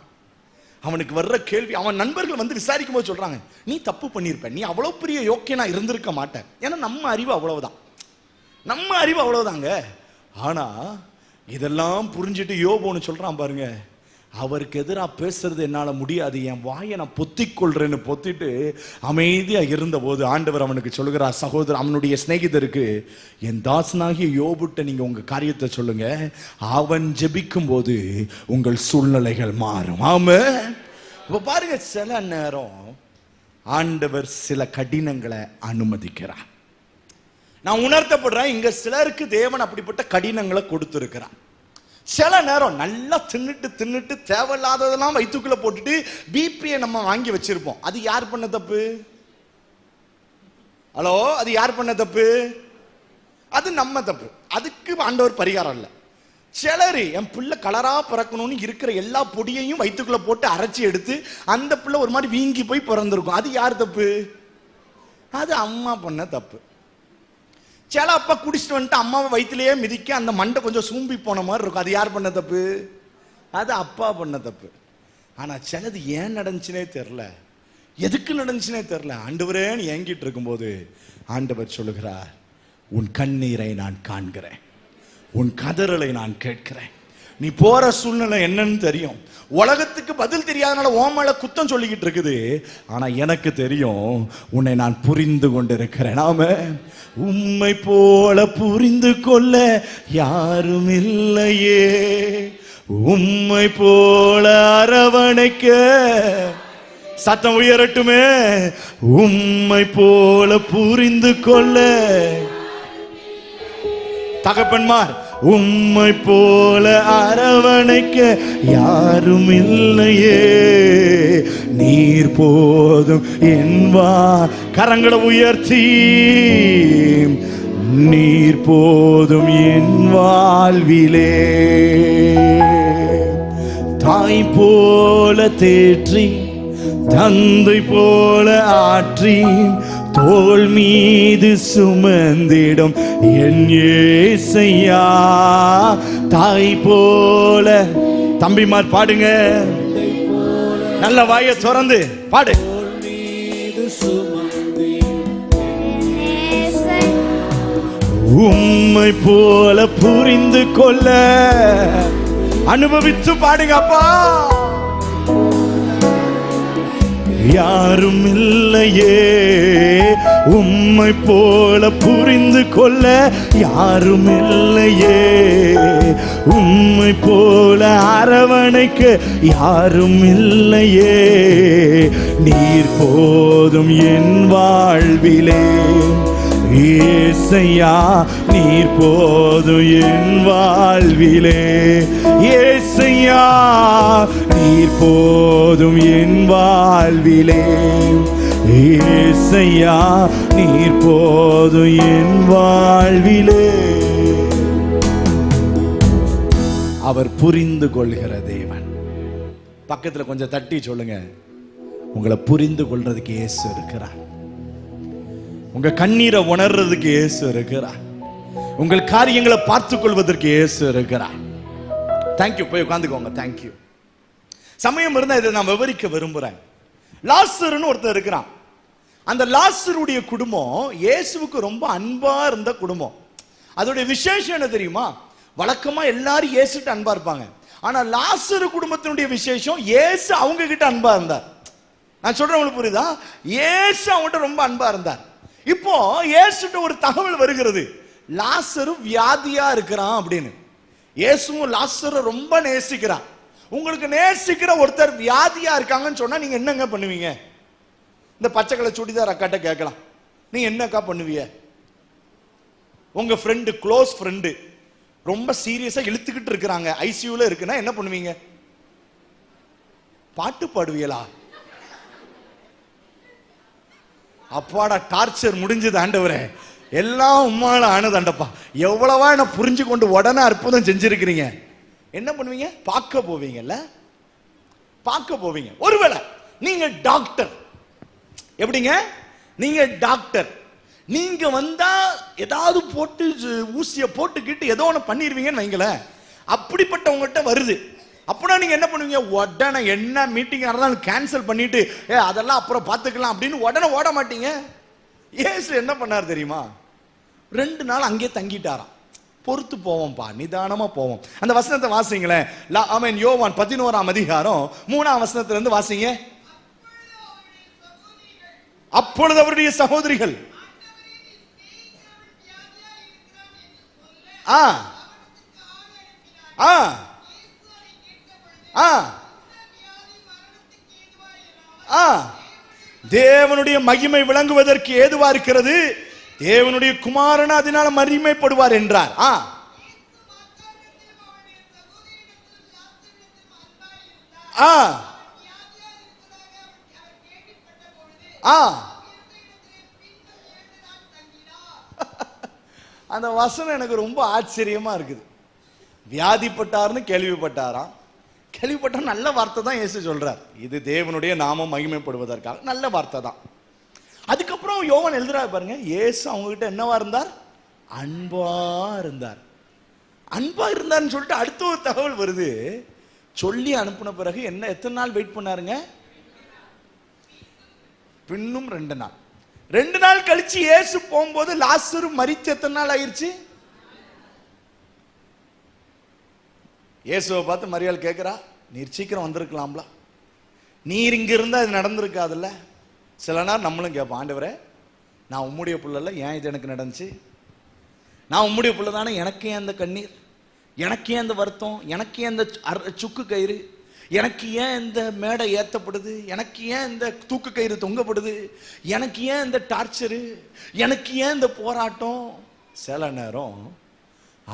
அவனுக்கு வர்ற கேள்வி, அவன் நண்பர்கள் வந்து விசாரிக்கும் போது சொல்றாங்க, நீ தப்பு பண்ணிருப்ப, நீ அவ்வளவு பெரிய யோக்கியனா இருந்திருக்க மாட்டேன். ஏன்னா நம்ம அறிவு அவ்வளவுதான், நம்ம அறிவு அவ்வளவுதாங்க. ஆனா இதெல்லாம் புரிஞ்சுட்டு யோபுன்னு சொல்றான் பாருங்க, அவருக்கு எதிராக பேசுறது என்னால முடியாது, என் வாயை நான் பொத்திக் கொள்றேன்னு பொத்திட்டு அமைதியா இருந்த போது ஆண்டவர் அவனுக்கு சொல்லுகிறார், சகோதரர் அவனுடைய சிநேகிதருக்கு, என் தாசனாகிய யோபுட்ட நீங்க உங்க காரியத்தை சொல்லுங்க, அவன் ஜெபிக்கும் போது உங்கள் சூழ்நிலைகள் மாறும். ஆமா, இப்ப பாருங்க, சில நேரம் ஆண்டவர் சில கடினங்களை அனுமதிக்கிறார். நான் உணர்த்தப்படுறேன், இங்க சிலருக்கு தேவன் அப்படிப்பட்ட கடினங்களை கொடுத்திருக்கிறார். சில நேரம் நல்லா தின்னுட்டு தேவையில்லாததெல்லாம் வயிற்றுக்குள்ள போட்டுட்டு பிபியை நம்ம வாங்கி வச்சிருப்போம். அது யார் பண்ண தப்பு? ஹலோ, அது யார் பண்ண தப்பு? அது நம்ம தப்பு. அதுக்கு ஆண்டவர் பரிகாரம் இல்லை. சிலர் என் பிள்ளை கலரா பிறக்கணும்னு இருக்கிற எல்லா பொடியையும் வயிற்றுக்குள்ள போட்டு அரைச்சி எடுத்து அந்த பிள்ளை ஒரு மாதிரி வீங்கி போய் பிறந்திருக்கும். அது யார் தப்பு? அது அம்மா பண்ண தப்பு. சில அப்பா குடிச்சிட்டு வந்துட்டு அம்மாவை வயிற்றுலயே மிதிக்க அந்த மண்டை கொஞ்சம் சூம்பி போன மாதிரி இருக்கும். அது யார் பண்ண தப்பு? அது அப்பா பண்ண தப்பு. ஆனா சிலது ஏன் நடந்துச்சுனே தெரியல, எதுக்கு நடந்துச்சுனே தெரியல. ஆண்டவரேன்னு ஏங்கிட்டு இருக்கும்போது ஆண்டவர் சொல்லுகிறார், உன் கண்ணீரை நான் காண்கிறேன், உன் கதறலை நான் கேட்கிறேன். நீ போற சூழ்நிலை என்னன்னு தெரியும். உலகத்துக்கு பதில் தெரியாதனால ஓமல குத்தம் சொல்லிக்கிட்டு இருக்குது. ஆனா எனக்கு தெரியும், உன்னை நான் புரிந்து கொண்டிருக்கிறேன். நாம உம்மை போல புரிந்து கொள்ள யாரும் இல்லையே, உம்மை போல அரவணைக்க, சத்தம் உயரட்டுமே, உம்மை போல புரிந்து கொள்ள தகப்பன்மார், உம்மை போல அரவணைக்க யாரும் இல்லையே, நீர் போதும் என்பா. கரங்களை உயர்த்தி, நீர் போதும் என் வாழ்விலே, தாய் போல தேற்றி தந்தை போல ஆற்றி தோள் மீது சுமந்திடும் என் ஏசையா, தாய் போல. தம்பிமார் பாடுங்க, நல்ல வாயை திறந்து பாடு. உம்மை போல புரிந்து கொள்ள அனுபவித்து பாடுங்க அப்பா. யாரும் இல்லையே, உம்மை போல புரிந்து கொள்ள யாரும் இல்லையே, உம்மை போல அரவணைக்க யாரும் இல்லையே, நீர் போதும் என் வாழ்விலே, ஏசையா நீர் போதும் என் வாழ்விலே, ஏசையா நீர் போதும் என் வாழ்விலே, ஏசையா நீர் போதும் என் வாழ்விலே. அவர் புரிந்து கொள்கிற தேவன். பக்கத்துல கொஞ்சம் தட்டி சொல்லுங்க, உங்களை புரிந்து கொள்றதுக்கு இயேசு இருக்கிறார். உங்க கண்ணீரை உணர்றதுக்கு இயேசு இருக்கிறார். உங்கள் காரியங்களை பார்த்துக் கொள்வதற்கு இயேசு இருக்கிறார். தேங்க்யூ. போய் உட்கார்ந்துக்கோங்க. தேங்க்யூ. சமயம் இருந்தா இதை நான் விவரிக்க விரும்புறேன். லாசருன்னு ஒருத்தர் இருக்கிறான். அந்த லாசருடைய குடும்பம் இயேசுவுக்கு ரொம்ப அன்பா இருந்த குடும்பம். அதோடைய விசேஷம் என்ன தெரியுமா? வழக்கமா எல்லாரும் இயேசுட்டு அன்பா இருப்பாங்க. ஆனா லாசரு குடும்பத்தினுடைய விசேஷம், இயேசு அவங்க கிட்ட அன்பா இருந்தார். நான் சொல்றேன், உங்களுக்கு புரியுதா? இயேசு அவங்ககிட்ட ரொம்ப அன்பா இருந்தார். இப்போ இயேசுட்ட ஒரு தகவல் வருகிறது, லாசரு வியாதியா இருக்கிறான் அப்படின்னு. இயேசுவும் லாசரை ரொம்ப நேசிக்கிறான். உங்களுக்கு நேசிக்கிற ஒருத்தர் வியாதியா இருக்காங்கன்னு சொன்னா நீங்க என்னங்க பண்ணுவீங்க? இந்த பச்சை கலர் சுடிதார் அக்காட்ட கேட்கலாம், நீங்க என்னக்கா பண்ணுவீங்க? உங்க ஃப்ரெண்டு, க்ளோஸ் ஃப்ரெண்டு ரொம்ப சீரியஸா இழுத்துக்கிட்டு இருக்கிறாங்க, ஐசியூல இருக்குன்னா என்ன பண்ணுவீங்க? பாட்டு பாடுவீங்களா? அப்பாடா, டார்ச்சர் முடிஞ்சது ஆண்டவரே, எல்லாம் உம்மால ஆனதாண்டப்பா, எவ்வளவா என்ன புரிஞ்சு கொண்டு உடனே அற்புதம் செஞ்சிருக்கிறீங்க. என்ன பண்ணுவீங்க? பார்க்க போவீங்கல்ல, பார்க்க போவீங்க. ஒருவேளை நீங்க டாக்டர், எப்படிங்க? நீங்க டாக்டர், நீங்க வந்தா ஏதாவது போட்டு ஊசிய போட்டுக்கிட்டு ஏதோ ஒன்று பண்ணிடுவீங்கன்னு வைங்களேன். அப்படிப்பட்டவங்ககிட்ட வருது. அப்படின்னா நீங்க என்ன பண்ணுவீங்க? உடனே என்ன மீட்டிங் இருந்தாலும் கேன்சல் பண்ணிட்டு அதெல்லாம் அப்புறம் பார்த்துக்கலாம் அப்படின்னு உடனே ஓட மாட்டீங்க. இயேசு என்ன பண்ணார் தெரியுமா? 2 நாள் அங்கே தங்கிட்டாராம். பொறுத்து போவோம்பா, நிதானமா போவோம். அந்த வசனத்தை வாசிங்களேன். ஆமென். யோவான் 11ஆம் அதிகாரம் 3ஆம் வசனத்துல இருந்து வாசிங்க. அப்பொழுது அவருடைய சகோதரிகள் தேவனுடைய மகிமை விளங்குவதற்கு ஏதுவா இருக்கிறது, தேவனுடைய குமாரன் அதனால மகிமைப்படுவார் என்றார். அந்த வசனம் எனக்கு ரொம்ப ஆச்சரியமா இருக்குது. வியாதிப்பட்டார்னு கேள்விப்பட்டாராம். கேள்விப்பட்ட நல்ல வார்த்தை தான் இயேசு சொல்றார். இது தேவனுடைய நாமம் மகிமைப்படுவதற்காக நல்ல வார்த்தை தான். அதுக்கப்புறம் யோவான் எழுதுறாரு பாருங்க, இயேசு அவங்க கிட்ட என்னவா இருந்தார்? அன்பா இருந்தார். அன்பா இருந்தார்னு சொல்லிட்டு அடுத்த ஒரு தகவல் வருது. சொல்லி அனுப்பின பிறகு என்ன, எத்தனை நாள் வெயிட் பண்ணாருங்க? பின்னும் 2 நாள். 2 நாள் கழிச்சு இயேசு போகும்போது லாசரு மரித்து எத்தனை நாள் ஆயிடுச்சு? இயேசுவை பார்த்து மரியாள் கேட்கிறா, நீர் சீக்கிரம் வந்திருக்கலாம்ல, நீர் இங்க இருந்தா இது நடந்திருக்காதுல்ல. சில நாள் நம்மளும் கேட்போம், ஆண்டவரே நான் உம்முடைய புள்ளல, ஏன் இது எனக்கு நடந்துச்சு? நான் உம்முடைய புள்ள தானே, எனக்கு ஏன் அந்த கண்ணீர், எனக்கு ஏன் இந்த வருத்தம், எனக்கு ஏன் இந்த சுக்கு கயிறு, எனக்கு ஏன் இந்த மேடை ஏற்றப்படுது, எனக்கு ஏன் இந்த தூக்கு கயிறு தொங்கப்படுது, எனக்கு ஏன் இந்த டார்ச்சரு, எனக்கு ஏன் இந்த போராட்டம்? சில நேரம்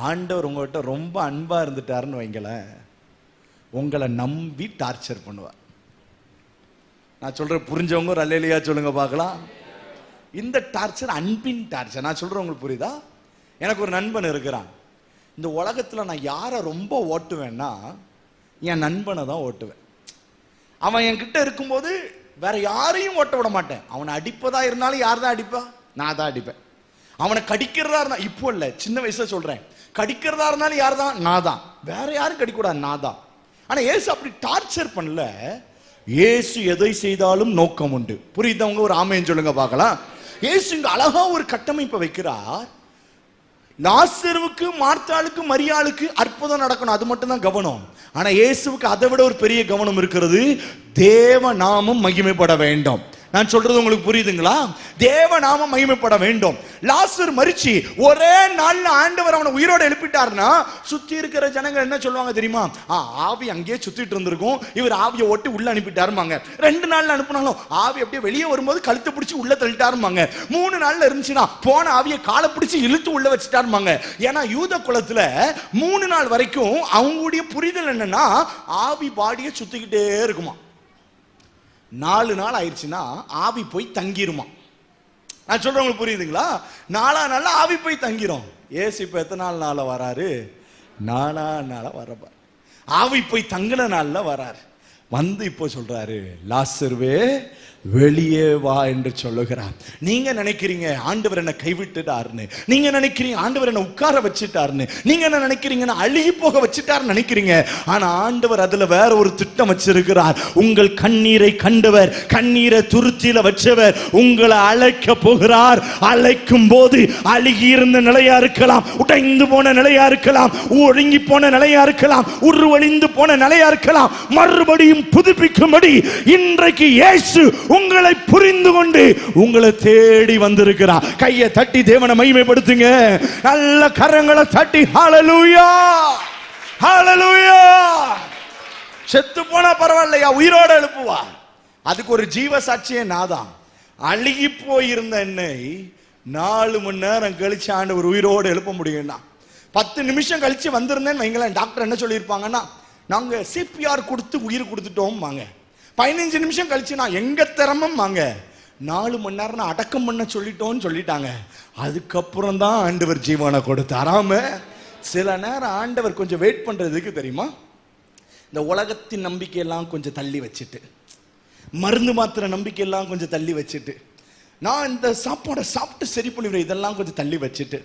ஆண்டவர் உங்கள்கிட்ட ரொம்ப அன்பா இருந்துட்டாருன்னு வைங்களேன், உங்களை நம்பி டார்ச்சர் பண்ணுவார். நான் சொல்றேன், புரிஞ்சவங்க ஒரு அல்லேலூயா சொல்லுங்க பார்க்கலாம். இந்த டார்ச்சர் அன்பின் டார்ச்சர். நான் சொல்றேன், உங்களுக்கு புரியுதா? எனக்கு ஒரு நண்பன் இருக்கிறான். இந்த உலகத்தில் நான் யாரை ரொம்ப ஓட்டுவேன்னா என் நண்பனை தான் ஓட்டுவேன். அவன் என்கிட்ட இருக்கும்போது வேற யாரையும் ஓட்ட விட மாட்டேன். அவனை அடிப்பதா இருந்தாலும் யார் தான் அடிப்பா? நான் தான் அடிப்பேன். அவனை கடிக்கிறதா இருந்தா, இப்போ இல்லை, சின்ன வயசுல சொல்றேன், கடிக்கிறதா இருந்தாலும் யார் தான்? நான் தான். வேற யாரும் கடிக்கூடாது, நான் தான். ஆனா இயேசு அப்படி டார்ச்சர் பண்ணல. இயேசு எதை செய்தாலும் நோக்கம் உண்டு. புரியுதவங்க ஒரு ஆமென் சொல்லுங்க பார்க்கலாம். இயேசு இங்க அழகா ஒரு கட்டமைப்பை வைக்கிறார். லாசருவுக்கு, மார்த்தாளுக்கு, மரியாளுக்கு அற்புதம் நடக்கணும், அது மட்டும் தான் கவனம். ஆனா இயேசுவுக்கு அதை விட ஒரு பெரிய கவனம் இருக்கிறது. தேவ நாமம் மகிமைப்பட வேண்டும். நான் சொல்றது உங்களுக்கு புரியுதுங்களா? தேவ நாமம் மகிமைப்பட வேண்டும். லாசர் மரிச்சு ஒரே நாள்ல ஆண்டவர் அவனை உயிரோட எழுப்பிட்டாருன்னா சுத்தி இருக்கிற ஜனங்கள் என்ன சொல்லுவாங்க தெரியுமா? ஆவி அங்கேயே சுத்திட்டு இருந்திருக்கும், இவர் ஆவியை ஓட்டி உள்ள அனுப்பிட்டாருமாங்க. 2 நாள்ல அனுப்பினாலும் ஆவி அப்படியே வெளியே வரும்போது கழுத்தை பிடிச்சி உள்ள தள்ளிட்டாருமாங்க. 3 நாள்ல இருந்துச்சுன்னா போன ஆவியை காலை பிடிச்சி இழுத்து உள்ள வச்சுட்டாருமாங்க. ஏன்னா யூத குலத்துல 3 நாள் வரைக்கும் அவங்களுடைய புரிதல் என்னன்னா ஆவி பாடியை சுத்திக்கிட்டே இருக்குமா. 4 நாள் ஆயிடுச்சுன்னா ஆவி போய் தங்கிருமா. நான் சொல்றேன், உங்களுக்கு புரியுதுங்களா? 4ஆம் நாள்ல ஆவி போய் தங்கிரும். ஏசு இப்ப எத்தனை நாள்ல வராரு? 4ஆம் நாள வரப்ப ஆவி போய் தங்கின நாள்ல வராரு. வந்து இப்போ சொல்றாரு, லாசருவே வெளியே வா என்று சொல்லுகிறார். நீங்க நினைக்கிறீங்க ஆண்டவர் என்ன கைவிட்டுட்டாருன்னு, நீங்க நினைக்கிறீங்க ஆண்டவர் என்ன உட்கார வச்சுட்டாருன்னு, நீங்க என்ன நினைக்கிறீங்கன்னா அழுகி போக வச்சுட்டாருன்னு நினைக்கிறீங்க. ஆனா ஆண்டவர் அதுல வேற ஒரு திட்டம் வச்சிருக்கிறார். உங்கள் கண்ணீரை கண்டவர், கண்ணீரை துருத்தியில வச்சவர் உங்களை அழைக்க போகிறார். அழைக்கும் போது அழுகி இருந்த நிலையா இருக்கலாம், உடைந்து போன நிலையா இருக்கலாம், ஒழுங்கி போன நிலையா இருக்கலாம், உருவழிந்து போன நிலையா இருக்கலாம், மறுபடியும் புதுப்பிக்கும்படி இன்றைக்கு இயேசு உங்களை புரிந்து கொண்டு உங்களை தேடி வந்திருக்கிறார். கையை தட்டி தேவனை மகிமைப்படுத்துங்க. நல்ல கரங்களை தட்டி ஹல்லேலூயா, ஹல்லேலூயா. செத்து போனா பரவாயில்லையா, உயிரோட எழுப்புவா. அதுக்கு ஒரு ஜீவ சாட்சியே நாதான். அழுகி போயிருந்த என்னை 4 மணி நேரம் கழிச்சு ஆண்டவர் உயிரோடு எழுப்ப முடியும்னா, 10 நிமிஷம் கழிச்சு வந்திருந்தேன்னு வைங்களேன், டாக்டர் என்ன சொல்லியிருப்பாங்கன்னா நாங்க சிபிஆர் கொடுத்து உயிர் கொடுத்துட்டோம் வாங்க. 15 நிமிஷம் கழிச்சு நான் எங்க திறமம் வாங்க, 4 மணி நேரம் அடக்கம் பண்ண சொல்லிட்டோம்னு சொல்லிட்டாங்க. அதுக்கப்புறம் தான் ஆண்டவர் ஜீவனை கொடுத்தாராம. சில நேரம் ஆண்டவர் கொஞ்சம் வெயிட் பண்றதுக்கு தெரியுமா, இந்த உலகத்தின் நம்பிக்கையெல்லாம் கொஞ்சம் தள்ளி வச்சுட்டு, மருந்து மாத்திர நம்பிக்கையெல்லாம் கொஞ்சம் தள்ளி வச்சுட்டு, நான் இந்த சாப்பாடை சாப்பிட்டு சரி பண்ணிடுறேன் இதெல்லாம் கொஞ்சம் தள்ளி வச்சுட்டு,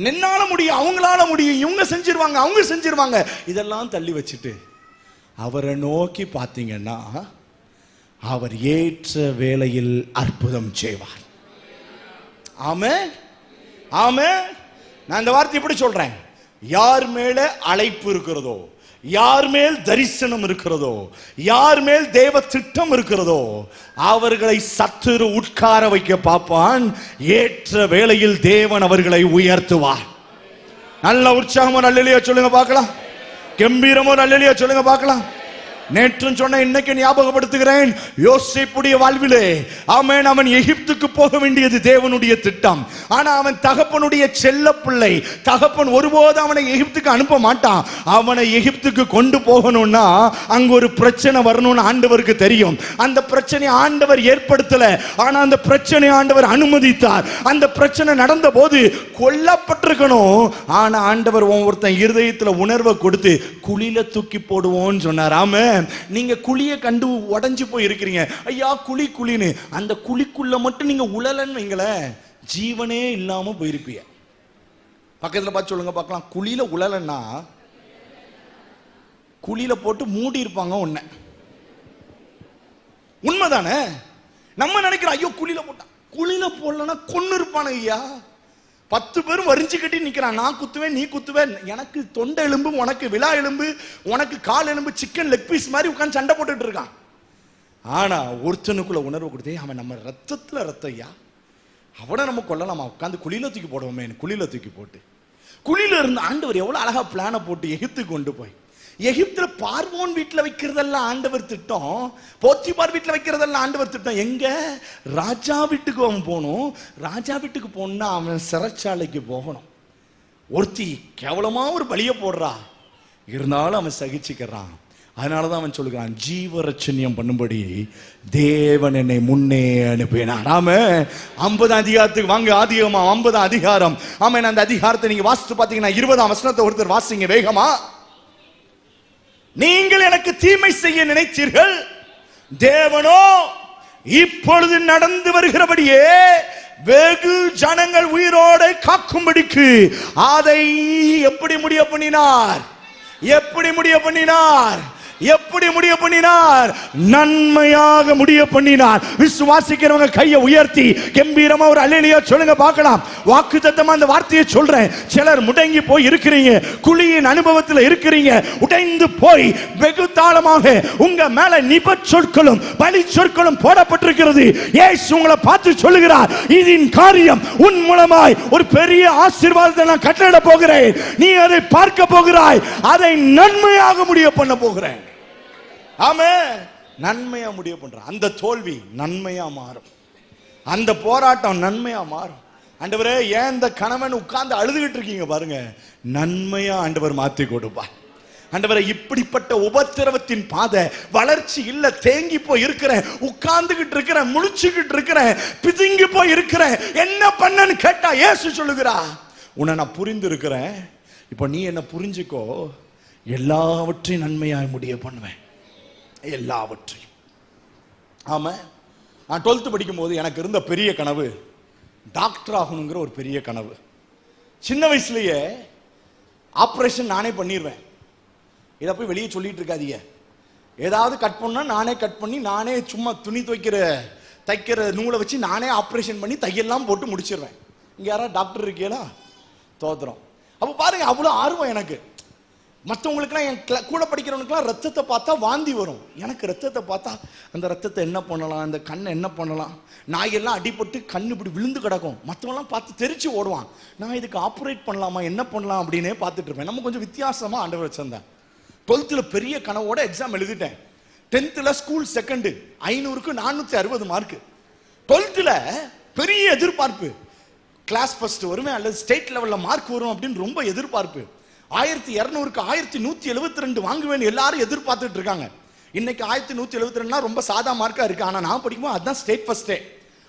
நின்னால முடியும், அவங்களால முடியும், இவங்க செஞ்சிருவாங்க, அவங்க செஞ்சிருவாங்க, இதெல்லாம் தள்ளி வச்சுட்டு அவரை நோக்கி பார்த்தீங்கன்னா அவர் ஏற்ற வேளையில் அற்புதம் செய்வார். ஆமென், ஆமென். நான் இந்த வார்த்தை இப்படி சொல்றேன், யார் மேல அழைப்பு இருக்கிறதோ, யார் மேல் தரிசனம் இருக்கிறதோ, யார் மேல் தேவ திட்டம் இருக்கிறதோ அவர்களை சத்துரு உட்கார வைக்க பார்ப்பான். ஏற்ற வேளையில் தேவன் அவர்களை உயர்த்துவார். நல்ல உற்சாகமோ அல்லேலூயா சொல்லுங்க பார்க்கலாம். கம்பீரமோ அல்லேலூயா சொல்லுங்க பார்க்கலாம். நேற்றும் சொன்ன இன்னைக்கு ஞாபகப்படுத்துகிறேன். யோசேப்புடைய வாழ்விலே ஆமென், அவன் எகிப்துக்கு போக வேண்டியது தேவனுடைய திட்டம். ஆனா அவன் தகப்பனுடைய செல்ல பிள்ளை. தகப்பன் ஒருபோது அவனை எகிப்துக்கு அனுப்ப மாட்டான். அவனை எகிப்துக்கு கொண்டு போகணும்னா அங்க ஒரு பிரச்சனை வரணும்னு ஆண்டவருக்கு தெரியும். அந்த பிரச்சனை ஆண்டவர் ஏற்படுத்தல, ஆனா அந்த பிரச்சனை ஆண்டவர் அனுமதித்தார். அந்த பிரச்சனை நடந்த போது கொல்லப்பட்டிருக்கணும், ஆனா ஆண்டவர் ஒருத்தன் இருதயத்துல உணர்வை கொடுத்து குழியில தூக்கி போடுவோன்னு சொன்னார். ஆமே, நீங்க குழிய கண்டு உடைஞ்சு போய் இருக்கிறீங்க. ஐயா குழி குழின்னு அந்த குழிக்குள்ள மட்டும் நீங்க உழலன்னு வைங்களே, ஜீவனே இல்லாம போயிருப்பீங்க. பக்கத்துல பார்த்து சொல்லுங்க பார்க்கலாம். குழியில உழலன்னா குழியில போட்டு மூடி இருப்பாங்க உன்னை. உண்மைதானே? நம்ம நினைக்கிறோம் ஐயோ குழியில போட்டான், குழியில போடலன்னா கொன்னு இருப்பானு. ஐயா 10 பேரும் வரிஞ்சு கட்டி நிக்கிறான். நான் குத்துவேன், நீ குத்துவேன், எனக்கு தொண்டை எலும்பு, உனக்கு விழா எலும்பு, உனக்கு கால் எலும்பு, சிக்கன் லெக் பீஸ் மாதிரி உட்காந்து சண்டை போட்டுட்டு இருக்கான். ஆனா ஒருத்தனுக்குள்ள உணர்வு கொடுத்தே, அவன் நம்ம ரத்தத்துல ரத்தம். ஐயா அவனை நம்ம கொல்லலாமா? உட்காந்து குழியில தூக்கி போடுவோமே. குழியில தூக்கி போட்டு குழியில இருந்து ஆண்டவர் எவ்வளவு அழகா பிளான போட்டு எகிப்துக்கு கொண்டு போய், எகிப்துல பார்வோன் வீட்டுல வைக்கிறதெல்லாம் ஆண்டவர் திட்டம், போத்திபார் வீட்டுல வைக்கிறதெல்லாம் ஆண்டவர் திட்டம். எங்க? ராஜா வீட்டுக்கு அவன் போகணும். ராஜா வீட்டுக்கு போனா அவன் சிறைச்சாலைக்கு போகணும். ஒருத்தி கேவலமா ஒரு பலிய போடுறா, இருந்தாலும் அவன் சகிச்சுக்கிறான். அதனாலதான் அவன் சொல்லுகிறான், ஜீவரட்சணியம் பண்ணும்படி தேவன் என்னை முன்னே அனுப்பினார். ஆமே, 50 அதிகாரத்துக்கு வாங்க. ஆதியாகமம் 50 அதிகாரம். ஆமே, அந்த அதிகாரத்தை நீங்க வாசித்து பாத்தீங்கன்னா 20ஆம் வசனத்தை ஒருத்தர் வாசிங்க வேகமா. நீங்கள் எனக்கு தீமை செய்ய நினைத்தீர்கள், தேவனோ இப்பொழுது நடந்து வருகிறபடியே வெகு ஜனங்கள் உயிரோடு காக்கும்படிக்கு அதை எப்படி முடிய பண்ணினார்? எப்படி முடிய பண்ணினார்? எப்படி முடிய பண்ணினார்? நன்மையாக முடிய பண்ணினார். விசுவாசிக்கிறவங்க கையை உயர்த்தி கம்பீரமா ஒரு அல்லேலூயா சொல்லுங்க பார்க்கலாம். வாக்குத்தத்தமா அந்த வார்த்தையை சொல்றேன். சிலர் முடங்கி போய் இருக்கிறீங்க, குழியின் அனுபவத்தில் இருக்கிறீங்க, உடைந்து போய் வெகு தாளமாக உங்க மேல நிப சொற்களும் பலி சொற்களும் போடப்பட்டிருக்கிறது. இயேசு உங்களை பார்த்து சொல்லுகிறார், இதன் காரியம் உன் மூலமாய் ஒரு பெரிய ஆசீர்வாதத்தை நான் கட்டளை போகிறேன். நீ அதை பார்க்க போகிறாய், அதை நன்மையாக முடிய பண்ண போகிறேன். ஆமே, நன்மையா முடிய பண்ற. அந்த தோல்வி நன்மையா மாறும், அந்த போராட்டம் நன்மையா மாறும். ஆண்டவரே, ஏன் இந்த கணவன் உட்கார்ந்து அழுதுகிட்டு இருக்கீங்க பாருங்க, நன்மையா ஆண்டவர் மாத்தி கொடுப்பார். ஆண்டவரே, இப்படிப்பட்ட உபத்திரவத்தின் பாதை, வளர்ச்சி இல்ல, தேங்கி போய் இருக்கிறேன், உட்கார்ந்துகிட்டு இருக்கிறேன், முழிச்சுக்கிட்டு இருக்கிறேன், பிதுங்கி போய் இருக்கிறேன், என்ன பண்ணன்னு கேட்டா இயேசு சொல்லுகிறா, உன்னை நான் புரிந்து இருக்கிறேன், இப்ப நீ என்ன புரிஞ்சுக்கோ, எல்லாவற்றையும் நன்மையாய் முடிய பண்ணுவேன், எல்லாவற்றையும். ஆமா, நான் 12th படிக்கும் போது எனக்கு இருந்த பெரிய கனவு டாக்டர் ஆகணுங்கிற ஒரு பெரிய கனவு. சின்ன வயசுலயே ஆபரேஷன் நானே பண்ணிடுவேன். இதை போய் வெளியே சொல்லிட்டு இருக்காதீங்க. ஏதாவது கட் பண்ணா நானே கட் பண்ணி, நானே சும்மா துணி தைக்கிற நூலை வச்சு நானே ஆபரேஷன் பண்ணி தையெல்லாம் போட்டு முடிச்சிடுவேன். இங்க யாராவது டாக்டர் இருக்கீங்களா? தோத்துறோம். அப்ப பாருங்க, அவ்வளவு ஆர்வம் எனக்கு. மற்றவங்களுக்குலாம், என் கூட படிக்கிறவனுக்குலாம் ரத்தத்தை பார்த்தா வாந்தி வரும். எனக்கு ரத்தத்தை பார்த்தா அந்த ரத்தத்தை என்ன பண்ணலாம், அந்த கண்ணை என்ன பண்ணலாம், நாயெல்லாம் அடிபட்டு கண்ணு இப்படி விழுந்து கிடக்கும், மற்றவங்களாம் பார்த்து தெரிச்சு ஓடுவான். நான் இதுக்கு ஆப்ரேட் பண்ணலாமா, என்ன பண்ணலாம் அப்படின்னே பார்த்துட்டு இருப்பேன். நம்ம கொஞ்சம் வித்தியாசமா ஆண்டவர் வச்சிருந்தேன். 12th பெரிய கனவோட எக்ஸாம் எழுதிட்டேன். 10th school second, 500க்கு 460 mark. 12th பெரிய எதிர்பார்ப்பு, கிளாஸ் ஃபர்ஸ்ட் வருவேன் அல்லது ஸ்டேட் லெவல்ல மார்க் வரும் அப்படின்னு ரொம்ப எதிர்பார்ப்பு. 1200க்கு 1172 வாங்குவேன் எல்லாரும் எதிர்பார்த்துட்டு இருக்காங்க. இன்னைக்கு 1172 ரொம்ப சாதா மார்க்கா இருக்கு. ஆனா நான் படிக்கும்போது அதுதான் ஸ்டேட் ஃபர்ஸ்டே.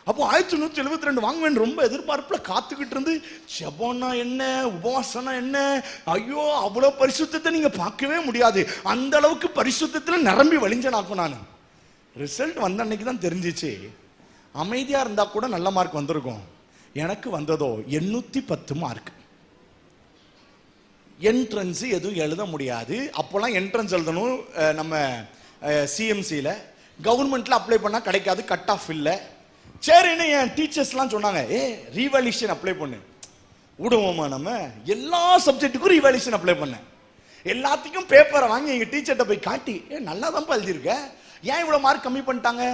அப்போ 1172 வாங்குவேன் ரொம்ப எதிர்பார்ப்புல காத்துக்கிட்டு இருந்து, ஜெபம்னா என்ன, உபவாசம்னா என்ன, ஐயோ அவ்வளவு பரிசுத்தத்தை நீங்க பார்க்கவே முடியாது, அந்த அளவுக்கு பரிசுத்தத்துல நிரம்பி வழிஞ்சனாக்கும். நான் ரிசல்ட் வந்த அன்னைக்கு தான் தெரிஞ்சிச்சு, அமைதியா இருந்தா கூட நல்ல மார்க் வந்திருக்கும். எனக்கு வந்ததோ 810 மார்க். என்ட்ரன்ஸ் எதுவும் எழுத முடியாது. அப்போல்லாம் என்ட்ரன்ஸ் எழுதணும் நம்ம சிஎம்சியில், கவர்மெண்ட்ல அப்ளை பண்ணால் கிடைக்காது, கட் ஆஃப் இல்லை. சரின்னு என் டீச்சர்ஸ்லாம் சொன்னாங்க, ரீவால்யூஷன் அப்ளை பண்ணு. விடுவோமா நம்ம? எல்லா சப்ஜெக்ட்டுக்கும் ரீவேல்யூஷன் அப்ளை பண்ணேன். எல்லாத்துக்கும் பேப்பரை வாங்கி எங்க டீச்சர்கிட்ட போய் காட்டி, நல்லா தான் எழுதியிருக்க, ஏன் இவ்வளவு மார்க் கம்மி பண்ணிட்டாங்க,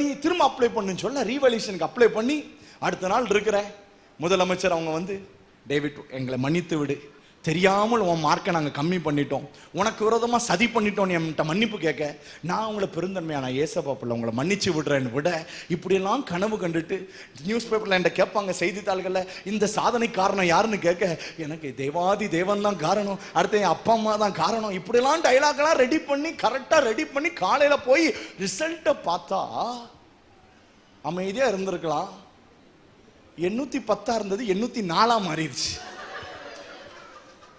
நீ திரும்ப அப்ளை பண்ணுன்னு சொல்ல ரீவேல்யூஷனுக்கு அப்ளை பண்ணி அடுத்த நாள் இருக்கிற முதலமைச்சர் அவங்க வந்து, டேவிட் எங்களை மன்னித்து விடு, தெரியாமல் உன் மார்க்கை நாங்கள் கம்மி பண்ணிட்டோம், உனக்கு விரோதமாக சதி பண்ணிட்டோம், என்கிட்ட மன்னிப்பு கேட்க, நான் உங்களை பெருந்தன்மையான ஏசப்பா பிள்ளை உங்களை மன்னிச்சு விடுறேன்னு விட, இப்படியெல்லாம் கனவு கண்டுட்டு நியூஸ் பேப்பரில் என்கிட்ட கேட்பாங்க, செய்தித்தாள்களில் இந்த சாதனை காரணம் யாருன்னு கேட்க, எனக்கு தேவாதி தேவன் தான் காரணம், அடுத்து என் அப்பா அம்மா தான் காரணம், இப்படியெல்லாம் டைலாக்லாம் ரெடி பண்ணி கரெக்டாக ரெடி பண்ணி காலையில் போய் ரிசல்ட்டை பார்த்தா அமைதியாக இருந்திருக்கலாம். 810 இருந்தது 804 மாறிடுச்சு.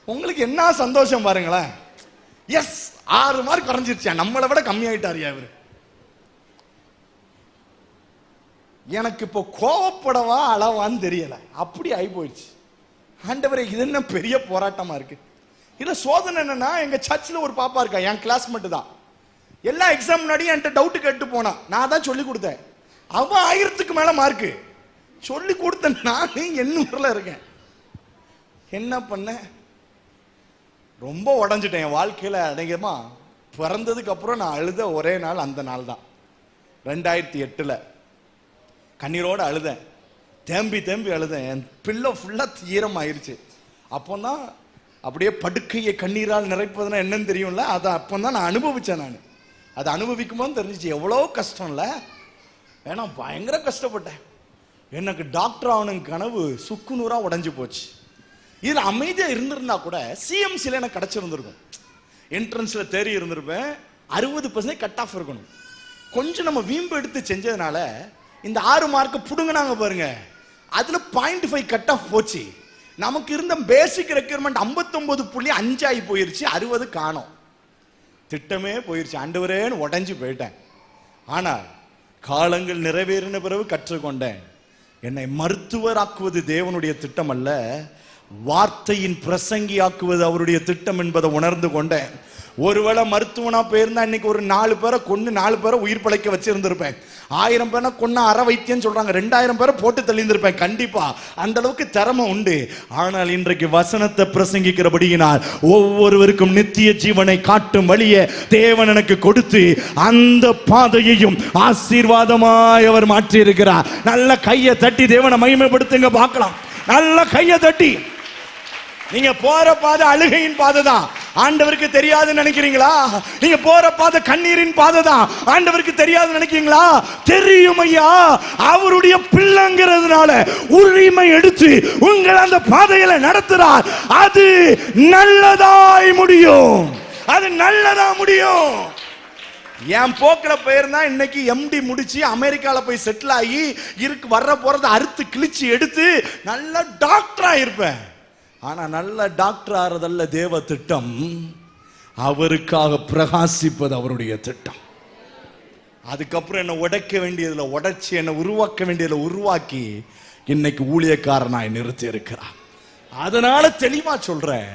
உங்களுக்கு என்ன சந்தோஷம் பாருங்களேன். எஸ், 6 மார்க் குறைஞ்சிருச்சா, நம்மளை விட கம்மியாயிட்டாரியா இவரு. எனக்கு இப்போ கோவப்படவா அளவான்னு தெரியல, அப்படி ஆகி போயிடுச்சு. ஆண்டவரே, இது என்ன பெரிய போராட்டமா இருக்கு. இல்ல சோதனை என்னன்னா, எங்க சர்ச்சில் ஒரு பாப்பா இருக்கா, என் கிளாஸ்மேட் தான், எல்லா எக்ஸாம் முன்னாடியும் என்கிட்ட டவுட் கேட்டு போனா, நான் தான் சொல்லி கொடுத்தேன். அவன் 1000க்கு மேல மார்க்கு சொல்லி கொடுத்த நான் 800ல இருக்கேன். என்ன பண்ண, ரொம்ப உடஞ்சிட்டேன் என் வாழ்க்கையில. அநேகமா பிறந்ததுக்கு அப்புறம் நான் அழுத ஒரே நாள் அந்த நாள் தான். 2008ல் கண்ணீரோடு அழுதேன், தேம்பி தேம்பி அழுதேன், என் பிள்ளை ஃபுல்லா ஈரம் ஆயிருச்சு. அப்போதான் அப்படியே படுக்கையை கண்ணீரால் நிறைப்பதுன்னா என்னன்னு தெரியும்ல, அதை அப்போதான் நான் அனுபவிச்சேன். நான் அதை அனுபவிக்கும் போது தெரிஞ்சிச்சு எவ்வளோ கஷ்டம் இல்லை. ஏன்னா பயங்கர கஷ்டப்பட்டேன். எனக்கு டாக்டர் ஆகணும் கனவு சுக்குநூறா உடஞ்சி போச்சு. இதுல அமைதியா இருந்திருந்தா கூட சிஎம்சில எனக்கு கிடைச்சிருந்திருக்கும். என்ட்ரன்ஸ்ல தேறி இருந்திருப்பேன். 60% கட் ஆஃப் இருக்கணும். கொஞ்சம் நம்ம வீம்பு எடுத்து செஞ்சதுனால இந்த 6 மார்க் புடுங்கினாங்க பாருங்க, அதுல 0.5 கட் ஆஃப் போச்சு. நமக்கு இருந்த பேசிக் ரெக்யர்மெண்ட் 59.5 ஆகி போயிருச்சு, 60 காணோம். திட்டமே போயிருச்சு. ஆண்டவரேன்னு உடஞ்சி போயிட்டேன். ஆனால் காலங்கள் நிறைவேறின பிறகு கற்றுக்கொண்டேன், என்னை மருத்துவராக்குவது தேவனுடைய திட்டம் அல்ல, வார்த்தையின் பிரசங்கியாக்குவது அவருடைய திட்டம் என்பதை உணர்ந்து கொண்டேன். ஒருவேளை மருத்துவனா போயிருந்தா இன்னைக்கு ஒரு 4 பேரை கொண்டு 4 பேரை உயிர் பிழைக்க வச்சிருந்திருப்பேன். 1000 பேரை கொன்னா அற வைத்தியம் சொல்றாங்க, 2000 பேரை போட்டு தள்ளியிருந்திருப்பேன். கண்டிப்பா அந்த அளவுக்கு திறமை உண்டு. ஆனால் இன்றைக்கு வசனத்தை பிரசங்கிக்கிறபடியினால் ஒவ்வொருவருக்கும் நித்திய ஜீவனை காட்டும் வழியை தேவன் எனக்கு கொடுத்து அந்த பாதையையும் ஆசீர்வாதமாய் அவர் மாற்றி இருக்கிறார். நல்ல கையை தட்டி தேவனை மகிமைப்படுத்துங்க பார்க்கலாம். நல்ல கையை தட்டி. நீங்க போற பாதை அழுகையின் பாதை தான், ஆண்டவருக்கு தெரியாதுன்னு நினைக்கிறீங்களா? நீங்க போற பாதை கண்ணீரின் பாதை தான், ஆண்டவருக்கு தெரியாதுன்னு நினைக்கிறீங்களா? தெரியும் ஐயா, அவருடைய பிள்ளைங்கிறதுனால உரிமை எடுத்து உங்களை அந்த பாதையில நடத்துறார். அது நல்லதாய் முடியும், அது நல்லதா முடியும். என் போக்கில போயிருந்தா இன்னைக்கு எம்டி முடிச்சு அமெரிக்கால போய் செட்டில் ஆகி இருக்கு வர்ற போறதை அறுத்து கிழிச்சு எடுத்து நல்ல டாக்டரா இருப்பேன். ஆனா நல்ல டாக்டர் ஆறதல்ல தேவ திட்டம், அவருக்காக பிரகாசிப்பது அவருடைய திட்டம். அதுக்கப்புறம் என்ன உடைக்க வேண்டியதுல உடைச்சு, என்ன உருவாக்க வேண்டியதுல உருவாக்கி இன்னைக்கு ஊழியக்காரனாய் நிறுத்தி இருக்கிறார். அதனால தெளிவா சொல்றேன்,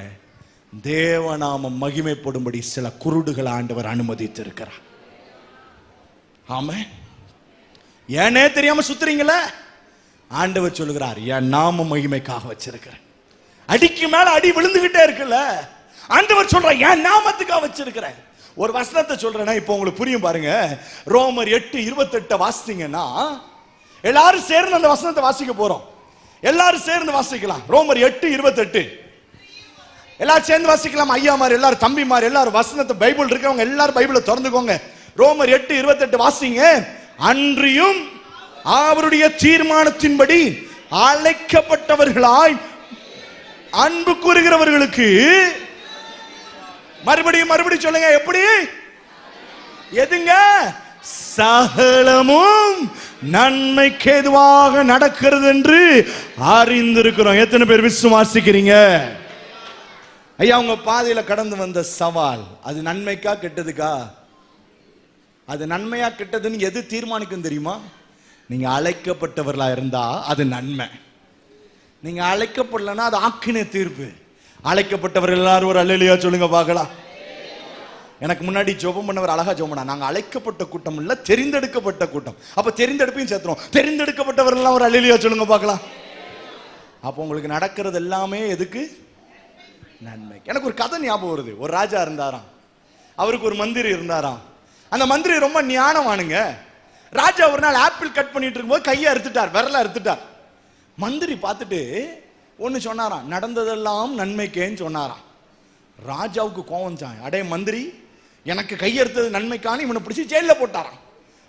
தேவநாமம் மகிமைப்படும்படி சில குருடுகளை ஆண்டவர் அனுமதித்து இருக்கிறார். ஆமா, ஏனே தெரியாம சுத்துறீங்களே, ஆண்டவர் சொல்லுகிறார், என் நாம மகிமைக்காக வச்சிருக்கிறேன். அடிக்கு மேல அடி விழுந்துகிட்டே இருக்குல்ல, ஆண்டவர் சொல்றார், என் நாமத்துக்காக வச்சிருக்கிறேன். ஒரு வசனத்தை சொல்றேன்னா இப்போ உங்களுக்கு புரியும் பாருங்க. ரோமர் 8:28 வாசித்தீங்கன்னா எல்லாரும் சேர்ந்து அந்த வசனத்தை வாசிக்க போறோம். எல்லாரும் சேர்ந்து வாசிக்கலாம். ரோமர் 8:28 எல்லாரும் சேர்ந்து வாசிக்கலாம். ஐயாமார் எல்லாரும், தம்பிமார் எல்லாரும், வசனத்தை பைபிள் இருக்கிறவங்க எல்லாரும் பைபிளை திறந்துக்கோங்க. ரோமர் 8:28 வாசிங்க. அன்றியும் அவருடைய தீர்மானத்தின்படி அழைக்கப்பட்டவர்களாய் அன்பு கூறுகிறவர்களுக்கு, மறுபடியும் சொல்லுங்க, எப்படி? எதுங்க? சகலமும் நன்மைக்கு ஏதுவாக நடக்கிறது என்று அறிந்திருக்கிறோம். எத்தனை பேர் விசுவாசிக்கிறீங்க? ஐயா, உங்க பாதையில கடந்து வந்த சவால் அது நன்மைக்கா கெட்டதுக்கா? அது நன்மையா கெட்டதுன்னு எது தீர்மானிக்கும் தெரியுமா? நீங்க அழைக்கப்பட்டவர்களா இருந்தா அது நன்மை, நீங்க அழைக்கப்படலன்னா அது ஆக்கின தீர்ப்பு. அழைக்கப்பட்டவர்கள் எல்லாரும் ஒரு அல்லேலூயா சொல்லுங்க பார்க்கலாம். எனக்கு முன்னாடி ஜெபம் பண்ணவர் அழகா ஜெபம் பண்ணா, நாங்க அழைக்கப்பட்ட கூட்டம் இல்ல, தெரிந்தெடுக்கப்பட்ட கூட்டம். அப்ப தெரிந்தெடுப்பையும் சேர்த்துறோம். தெரிந்தெடுக்கப்பட்டவர்கள் எல்லாம் ஒரு அல்லேலூயா சொல்லுங்க பார்க்கலாம். அப்போ உங்களுக்கு நடக்கிறது எல்லாமே எதுக்கு? நன்மை. எனக்கு ஒரு கதை ஞாபகம் வருது. ஒரு ராஜா இருந்தாராம், அவருக்கு ஒரு மந்திரி இருந்தாராம். அந்த மந்திரி ரொம்ப ஞானமானுங்க. ராஜா ஒரு நாள் ஆப்பிள் கட் பண்ணிட்டு இருக்கும்போது கையை அறுத்துட்டார், விரல அறுத்துட்டார். மந்திரி பார்த்துட்டு ஒன்னு சொன்னாராம், நடந்ததெல்லாம் நன்மைக்கேன்னு சொன்னாராம். ராஜாவுக்கு கோவம் வந்துச்சான். அடே மந்திரி, எனக்கு கையெடுத்தது நன்மைக்கான இவனை பிடிச்சி ஜெயில போட்டாராம்.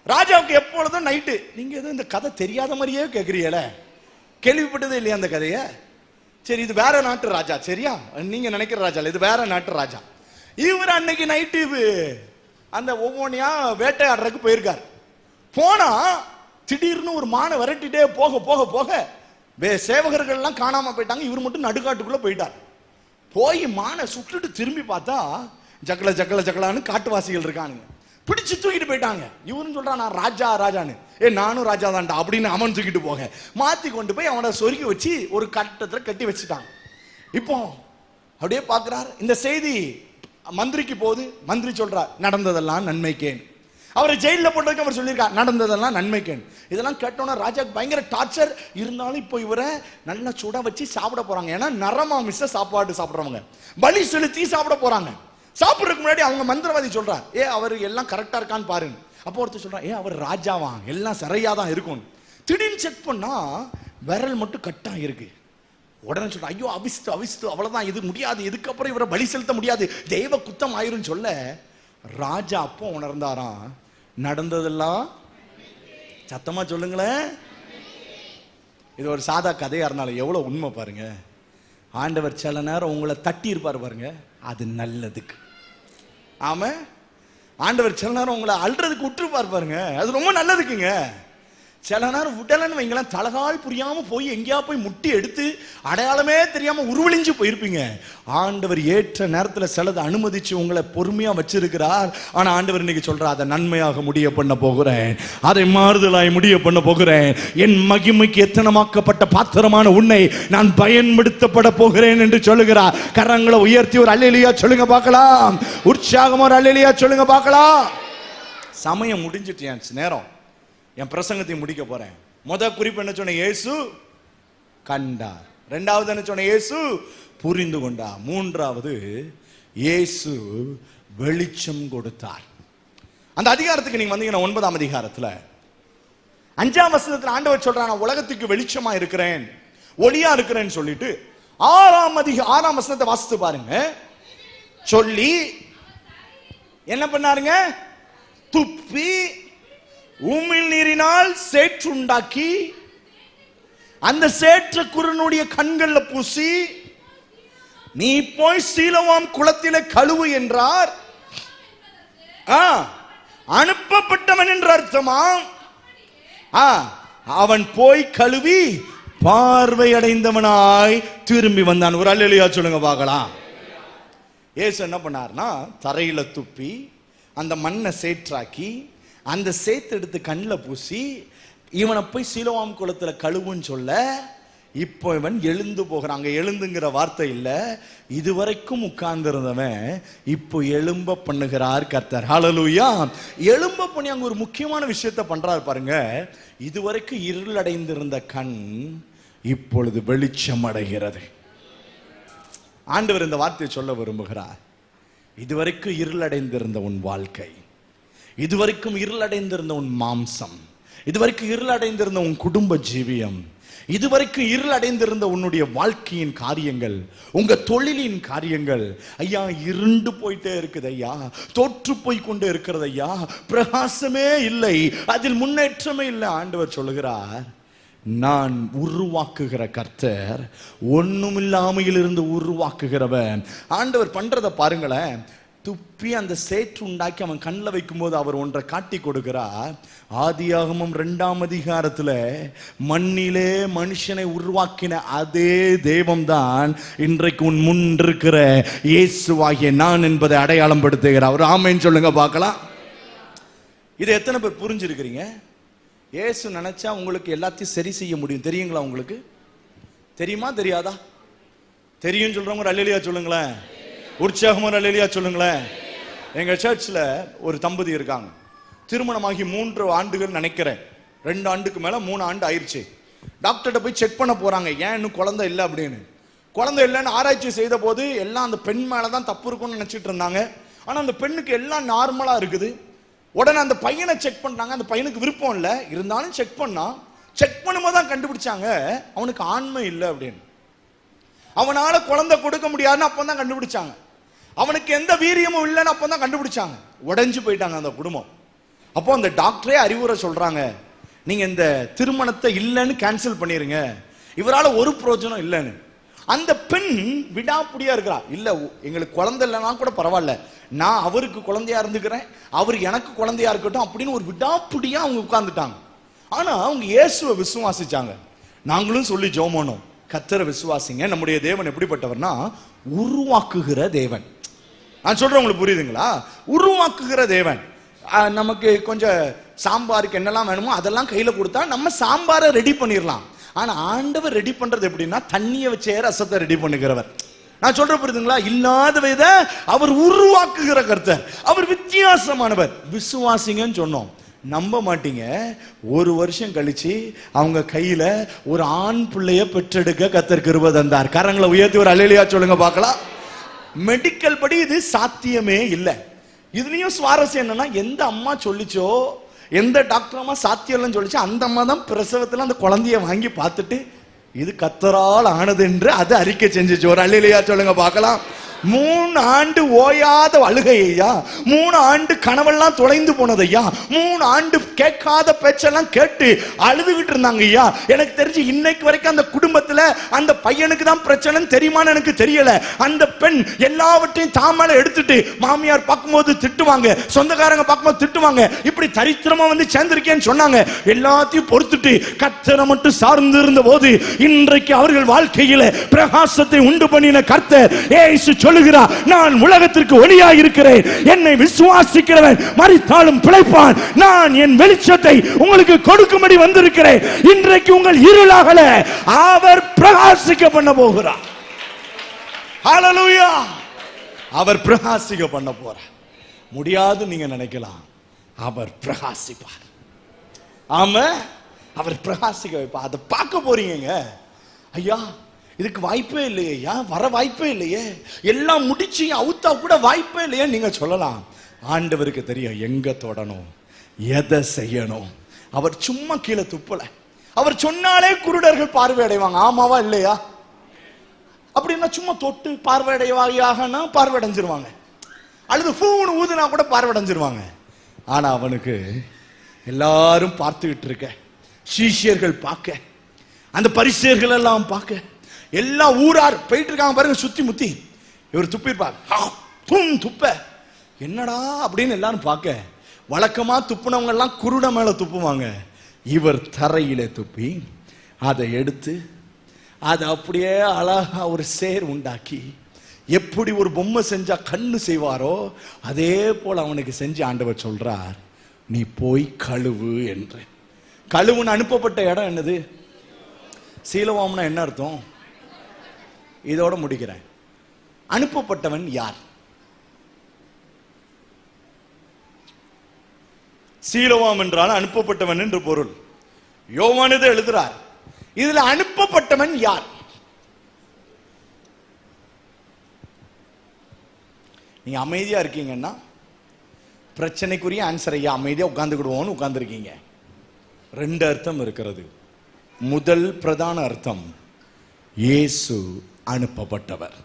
ராஜாவுக்கு எப்பொழுதும் நைட்டு, நீங்க எதுவும் இந்த கதை தெரியாத மாதிரியே கேட்குறீங்கள, கேள்விப்பட்டதே இல்லையா அந்த கதையை? சரி, இது வேற நாட்டு ராஜா, சரியா? நீங்க நினைக்கிற ராஜா இல்ல, இது வேற நாட்டு ராஜா. இவர் அன்னைக்கு நைட்டு அந்த ஒவ்வொன்றையா வேட்டையாடுறதுக்கு போயிருக்காரு. போனா திடீர்னு ஒரு மானை விரட்டிட்டே போக போக போக சேவகர்கள் எல்லாம் காணாம போயிட்டாங்க. இவர் மட்டும் நடுக்காட்டுக்குள்ள போயிட்டார். போய் மானை சுட்டுட்டு திரும்பி பார்த்தா ஜக்கல ஜக்கல ஜக்கலான்னு காட்டுவாசிகள் இருக்கானுங்க. பிடிச்சு தூக்கிட்டு போயிட்டாங்க. இவரும் சொல்றான், நான் ராஜா ராஜான்னு. நானும் ராஜா தான்டா அப்படின்னு அவன் தூக்கிட்டு போக மாத்தி கொண்டு போய் அவனை சொருகி வச்சு ஒரு கட்டத்துல கட்டி வச்சுட்டாங்க. இப்போ அப்படியே பாக்குறாரு, இந்த செய்தி மந்திரிக்கு போகுது. மந்திரி சொல்றார், நடந்ததெல்லாம் நன்மைக்கேன்னு. அவரை ஜெயில போட்டதுக்கு அவர் சொல்லியிருக்கார், நடந்ததெல்லாம் நன்மைக்கேன்னு. இதெல்லாம் கேட்டோன்னா ராஜாக்கு பயங்கர டார்ச்சர். இருந்தாலும் இப்போ இவரை நல்லா சுட வச்சு சாப்பிட போறாங்க. ஏன்னா நரமாமிச சாப்பாடு சாப்பிட்றவங்க பலி செலுத்தி சாப்பிட போறாங்க. சாப்பிட்றதுக்கு முன்னாடி அவங்க மந்திரவாதி சொல்றார், அவர் எல்லாம் கரெக்டா இருக்கான்னு பாருங்க. அப்போ ஒருத்தர் சொல்றான், அவர் ராஜாவா, எல்லாம் சரியா தான் இருக்கும். திடீர்னு செக் பண்ணா விரல் மட்டும் கட்டா இருக்கு. உடனே சொல்ற, ஐயோ அவிஸ்து அவிஸ்து, அவ்வளவுதான், இது முடியாது, இதுக்கப்புறம் இவரை பலி செலுத்த முடியாது, தெய்வ குத்தம் ஆயிரும் சொல்ல ராஜா அப்போ உணர்ந்தாராம், நடந்ததெல்லாம். சத்தமா சொல்லுங்களேன். இது ஒரு சாதா கதையா இருந்தாலும் எவ்வளவு உண்மை பாருங்க. ஆண்டவர் சில நேரம் உங்களை தட்டி இருப்பார் பாருங்க, அது நல்லதுக்கு. ஆமா, ஆண்டவர் சில நேரம் உங்களை அல்றதுக்கு விட்டுருப்பார் பாருங்க, அது ரொம்ப நல்லதுக்குங்க. சில நேரம் விடலன்னு வைங்களேன், தலகால் புரியாம போய் எங்கேயா போய் முட்டி எடுத்து அடையாளமே தெரியாம உருவழிஞ்சு போயிருப்பீங்க. ஆண்டவர் ஏற்ற நேரத்தில் சிலதை அனுமதிச்சு உங்களை பொறுமையா வச்சிருக்கிறார். ஆனா ஆண்டவர் இன்னைக்கு சொல்றார், அதை நன்மையாக முடிய பண்ண போகிறேன், அதை மாறுதலாய் முடிய பண்ண போகிறேன். என் மகிமைக்கு எத்தனமாக்கப்பட்ட பாத்திரமான உன்னை நான் பயன்படுத்தப்பட போகிறேன் என்று சொல்லுகிறார். கரங்களை உயர்த்தி ஒரு அல்லேலூயா சொல்லுங்க பார்க்கலாம். உற்சாகமா ஒரு அல்லேலூயா சொல்லுங்க பார்க்கலாம். சமயம் முடிஞ்சிட்டு நேரம் என் பிரசங்கத்தை முடிக்க போறேன். முதல் குறிப்பு என்ன சொன்ன? இயேசு கண்டார். இரண்டாவது என்ன சொன்ன? இயேசு புரிந்து கொண்டார். மூன்றாவது, இயேசு வெளிச்சம் கொடுத்தார். அந்த அதிகாரத்துக்கு நீங்க வந்தீங்கன்னா 9ஆம் அதிகாரத்துல 5ஆம் வசனத்துல ஆண்டவர் சொல்றான், நான் உலகத்துக்கு வெளிச்சமா இருக்கிறேன், ஒளியா இருக்கிறேன்னு சொல்லிட்டு 6ஆம் வசனத்தை வாசித்து பாருங்க. சொல்லி என்ன பண்ணாருங்க? துப்பி உமிழ் நீரினால் சேற்றுண்டாக்கி அந்த சேற்ற குருனுடைய கண்கள்ல பூசி, நீ போய் சீலோவாம் குளத்திலே கழுவு என்றார். அனுப்பப்பட்டவன் என்ற அர்த்தமா? அவன் போய் கழுவி பார்வை அடைந்தவனாய் திரும்பி வந்தான். ஒரு அல்லேலூயா சொல்லுங்க பார்க்கலாம். இயேசு என்ன பண்ணார்னா, தரையில துப்பி அந்த மண்ணை சேற்றாக்கி அந்த சேத்து எடுத்து கண்ணில் பூசி இவனை போய் சீலோவாம் குளத்துல கழுவுன்னு சொல்ல, இப்போ இவன் எழுந்து போகிறான். அங்க எழுந்துங்கிற வார்த்தை இல்ல, இதுவரைக்கும் உட்கார்ந்து இருந்தவன் இப்போ எழும்ப பண்ணுகிறார் கர்த்தர். ஹல்லேலூயா. எழும்ப பண்ணி அங்க ஒரு முக்கியமான விஷயத்தை பண்றாரு பாருங்க. இதுவரைக்கும் இருள் அடைந்திருந்த கண் இப்பொழுது வெளிச்சம் அடைகிறது. ஆண்டவர் இந்த வார்த்தையை சொல்ல விரும்புகிறார். இதுவரைக்கும் இருள் அடைந்திருந்த உன் வாழ்க்கை, இதுவரைக்கும் இருள் அடைந்திருந்த உன் மாம்சம், இதுவரைக்கும் இருள் அடைந்திருந்த உன் குடும்ப ஜீவியம், இதுவரைக்கும் இருள் அடைந்திருந்த உன்னுடைய வாழ்க்கையின் காரியங்கள், உங்க தொழிலின் காரியங்கள் ஐயா இருண்டு போயிட்டே இருக்குது ஐயா, தோற்று போய் கொண்டே இருக்கிறது ஐயா, பிரகாசமே இல்லை, அதில் முன்னேற்றமே இல்லை. ஆண்டவர் சொல்லுகிறார், நான் உருவாக்குகிற கர்த்தர், ஒண்ணுமில்லாமையில் இருந்து உருவாக்குகிறவன். ஆண்டவர் பண்றத பாருங்களேன். துப்பி அந்த சேற்று உண்டாக்கி அவன் கண்ணில் வைக்கும் போது அவர் ஒன்றை காட்டி கொடுக்கிறார். ஆதியாகமம் 2ஆம் அதிகாரத்துல மண்ணிலே மனுஷனை உருவாக்கின அதே தெய்வம்தான் இன்றைக்கு உன் முன் இருக்கிற இயேசுவாகிய நான் என்பதை அடையாளம் படுத்துகிறார். ஒரு ஆமென் சொல்லுங்க பார்க்கலாம். இதை எத்தனை பேர் புரிஞ்சிருக்கிறீங்க? இயேசு நினைச்சா உங்களுக்கு எல்லாத்தையும் சரி செய்ய முடியும். தெரியுங்களா? உங்களுக்கு தெரியுமா தெரியாதா? தெரியும் சொல்றவங்க அல்லேலூயா சொல்லுங்களேன். உற்சாகமான அல்லேலூயா சொல்லுங்களேன். எங்க சர்ச்ல ஒரு தம்பதி இருக்காங்க. திருமணமாகி 3 ஆண்டுகள் நினைக்கிறேன், 2 ஆண்டுக்கு மேல 3 ஆண்டு ஆயிடுச்சு. டாக்டர்கிட்ட போய் செக் பண்ண போறாங்க, ஏன் இன்னும் குழந்தை இல்லை அப்படின்னு. குழந்தை இல்லைன்னு ஆராய்ச்சி செய்த போது எல்லாம் அந்த பெண் மேலதான் தப்பு இருக்கும்னு நினைச்சிட்டு இருந்தாங்க. ஆனா அந்த பெண்ணுக்கு எல்லாம் நார்மலா இருக்குது. உடனே அந்த பையனை செக் பண்றாங்க. அந்த பையனுக்கு விருப்பம் இல்லை, இருந்தாலும் செக் பண்ணா. செக் பண்ணும்போது தான் கண்டுபிடிச்சாங்க அவனுக்கு ஆண்மை இல்லை அப்படின்னு. அவனால குழந்தை கொடுக்க முடியாதுன்னு அப்பதான் கண்டுபிடிச்சாங்க. அவனுக்கு எந்த வீரியமும் இல்லைன்னு அப்பதான் கண்டுபிடிச்சாங்க. உடைஞ்சு போயிட்டாங்க அந்த குடும்பம். அப்போ அந்த டாக்டரே அறிவுரை சொல்றாங்க, நீங்க இந்த திருமணத்தை இல்லைன்னு கேன்சல் பண்ணிருங்க, இவரால் ஒரு பிரயோஜனம் இல்லைன்னு. அந்த பெண் விடாப்புடியா இருக்கிறா, இல்ல எங்களுக்கு குழந்தை இல்லைன்னா கூட பரவாயில்ல, நான் அவருக்கு குழந்தையா இருந்துக்கிறேன், அவர் எனக்கு குழந்தையா இருக்கட்டும் அப்படின்னு ஒரு விடாப்புடியா அவங்க உட்கார்ந்துட்டாங்க. ஆனா அவங்க இயேசுவை விசுவாசிச்சாங்க. நாங்களும் சொல்லி ஜெபம் பண்ணோம், கர்த்தரை விசுவாசிங்க, நம்முடைய தேவன் எப்படிப்பட்டவர்னா உருவாக்குகிற தேவன். நான் சொல்றேன், உங்களுக்கு புரியுதுங்களா? உருவாக்குகிற தேவன். நமக்கு கொஞ்சம் சாம்பாருக்கு என்னெல்லாம் வேணுமோ அதெல்லாம் கையில கொடுத்தா நம்ம சாம்பாரை ரெடி பண்ணிடலாம். ஆனா ஆண்டவர் ரெடி பண்றது எப்படின்னா தண்ணியை வச்சே ரசத்தை ரெடி பண்ணுகிறவர். நான் சொல்ற புரியுதுங்களா? இல்லாத வித அவர் உருவாக்குகிற கர்த்தர், அவர் வித்தியாசமானவர். விசுவாசிங்கன்னு சொன்னோம், நம்ப மாட்டீங்க. ஒரு வருஷம் கழிச்சு அவங்க கையில ஒரு ஆண் பிள்ளைய பெற்றெடுக்க கர்த்தர் கிருபை தந்தார். கரங்களை உயர்த்தி ஒரு அல்லேலூயா சொல்லுங்க பார்க்கலாம். மெடிக்கல் படி இது சாத்தியமே இல்லை. இதுலயும் சுவாரஸ்யம் என்னன்னா, எந்த அம்மா சொல்லிச்சோ, எந்த டாக்டர் அம்மா சாத்தியம் இல்லைன்னு சொல்லிச்சோ, அந்த அம்மா தான் பிரசவத்துல அந்த குழந்தைய வாங்கி பார்த்துட்டு இது கர்த்தரால் ஆனது என்று அது அறிக்கை செஞ்சுச்சு. ஒரு அல்லேலூயா சொல்லுங்க பார்க்கலாம். 3 ஆண்டு ஓயாத அழுகை ஐயா, 3 ஆண்டு கனவெல்லாம் தொலைந்து போனது ஐயா, 3 ஆண்டு கேட்காத பேச்செல்லாம் கேட்டு அழுதுகிட்டு இருந்தாங்க ஐயா. எனக்கு தெரிஞ்சு இன்னைக்கு வரைக்கும் அந்த குடும்பத்துல அந்த பையனுக்கு தான் பிரச்சனைன்னு தெரியுமான்னு எனக்கு தெரியல. அந்த பெண் எல்லாவற்றையும் தாமலை எடுத்துட்டு மாமியார் பார்க்கும்போது திட்டுவாங்க, சொந்தக்காரங்க பார்க்கும்போது திட்டுவாங்க, இப்படி தரித்திரமா வந்து சேர்ந்திருக்கேன்னு சொன்னாங்க. எல்லாத்தையும் பொறுத்துட்டு கர்த்தரை மட்டும் சார்ந்து இருந்த போது இன்றைக்கு அவர்கள் வாழ்க்கையில பிரகாசத்தை உண்டு பண்ணின கர்த்தர் இயேசு சொல்லுகிறார், நான் உலகத்திற்கு ஒளியாக இருக்கிறேன், என்னை விசுவாசிக்கிறவன் மரித்தாலும் பிழைப்பான், நான் என் வெளிச்சத்தை உங்களுக்கு கொடுக்கும்படி வந்திருக்கிறேன். இன்றைக்கு உங்கள் இருளாகல, அவர் பிரகாசிக்க பண்ண போகிறார். ஹல்லேலூயா! அவர் பிரகாசிக்க பண்ண போறார். முடியாது நீங்க நினைக்கலாம், அவர் பிரகாசிப்பார். ஆமா, அவர் பிரகாசிக்க வைப்பார். அதை பார்க்க போறீங்க ஐயா. இதுக்கு வாய்ப்பே இல்லையா, வர வாய்ப்பே இல்லையே, எல்லாம் முடிச்சு அவுத்தா கூட வாய்ப்பே இல்லையே நீங்க சொல்லலாம். ஆண்டவருக்கு தெரியும் எங்க தொடணும், எதை செய்யணும். அவர் சும்மா கீழே துப்பல. அவர் சொன்னாலே குருடர்கள் பார்வை அடைவாங்க. ஆமாவா இல்லையா? அப்படின்னா சும்மா தொட்டு பார்வையடைவாயாகனா பார்வையடைஞ்சிருவாங்க, அல்லது பூன்னு ஊதுனா கூட பார்வையடைஞ்சிருவாங்க. ஆனா அவனுக்கு எல்லாரும் பார்த்துக்கிட்டு இருக்க, சீஷியர்கள் பார்க்க, அந்த பரிசேயர்கள் எல்லாம் பார்க்க, எல்லா ஊரார் போயிட்டு இருக்காங்க பாருங்க, சுத்தி முத்தி. இவர் துப்பிருப்பார், துப்ப என்னடா அப்படின்னு எல்லாரும் பார்க்க. வழக்கமா துப்புனவங்க எல்லாம் குருட மேல துப்புவாங்க. இவர் தரையில துப்பி அதை எடுத்து அதை அப்படியே அழகா ஒரு சேர் உண்டாக்கி, எப்படி ஒரு பொம்மை செஞ்சா கண்ணு செய்வாரோ அதே போல அவனுக்கு செஞ்சு ஆண்டவர் சொல்றார், நீ போய் கழுவு என்று. கழுவுன்னு அனுப்பப்பட்ட இடம் என்னது? சீலோவாம்னா என்ன அர்த்தம்? இதோட முடிக்கிறேன். அனுப்பப்பட்டவன் யார்? சீலோவாம் என்றால் அனுப்பப்பட்டவன் என்று பொருள். யோவான் இதை எழுதுறார். இதுல அனுப்பப்பட்டவன் யார்? நீங்க அமைதியா இருக்கீங்கன்னா பிரச்சனைக்குரிய ஆன்சர் ஐயா, அமைதியா உட்கார்ந்துக்கிடுவோம்னு உட்கார்ந்துருக்கீங்க. 2 அர்த்தம் இருக்கிறது. முதல் பிரதான அர்த்தம், இயேசு அனுப்பப்பட்டவர்,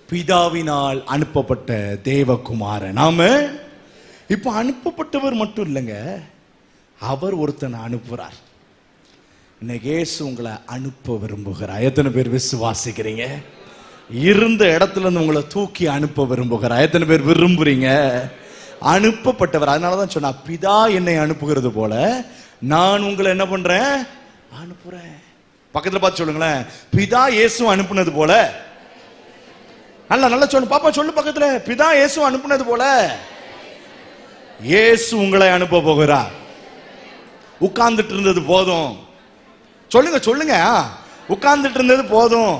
பிதாவினால் அனுப்பப்பட்ட தேவகுமாரன். நாம இப்ப அனுப்பப்பட்டவர் மட்டும் இல்லைங்க, அவர் ஒருத்தனை அனுப்புறார். இன்னைக்கு இயேசு உங்களை அனுப்ப விரும்புகிறார். எத்தனை பேர் விசுவாசிக்கிறீங்க? இருந்த இடத்துல இருந்து உங்களை தூக்கி அனுப்ப விரும்புகிறார். எத்தனை பேர் விரும்புறீங்க? அனுப்பப்பட்டவர். அதனாலதான் சொன்னா, பிதா என்னை அனுப்புகிறது போல நான் உங்களை என்ன பண்றேன்? அனுப்புறேன். பக்கத்துல பார்த்து சொல்லுங்களேன், பிதா இயேசு அனுப்புனது போல. நல்லா சொல்லு பாப்பா, சொல்லு பக்கத்துல, பிதா இயேசு அனுப்புனது போல இயேசு உங்களை அனுப்ப போகிறார். உட்கார்ந்துட்டு இருந்தது போதும். சொல்லுங்க, உட்கார்ந்துட்டு இருந்தது போதும்,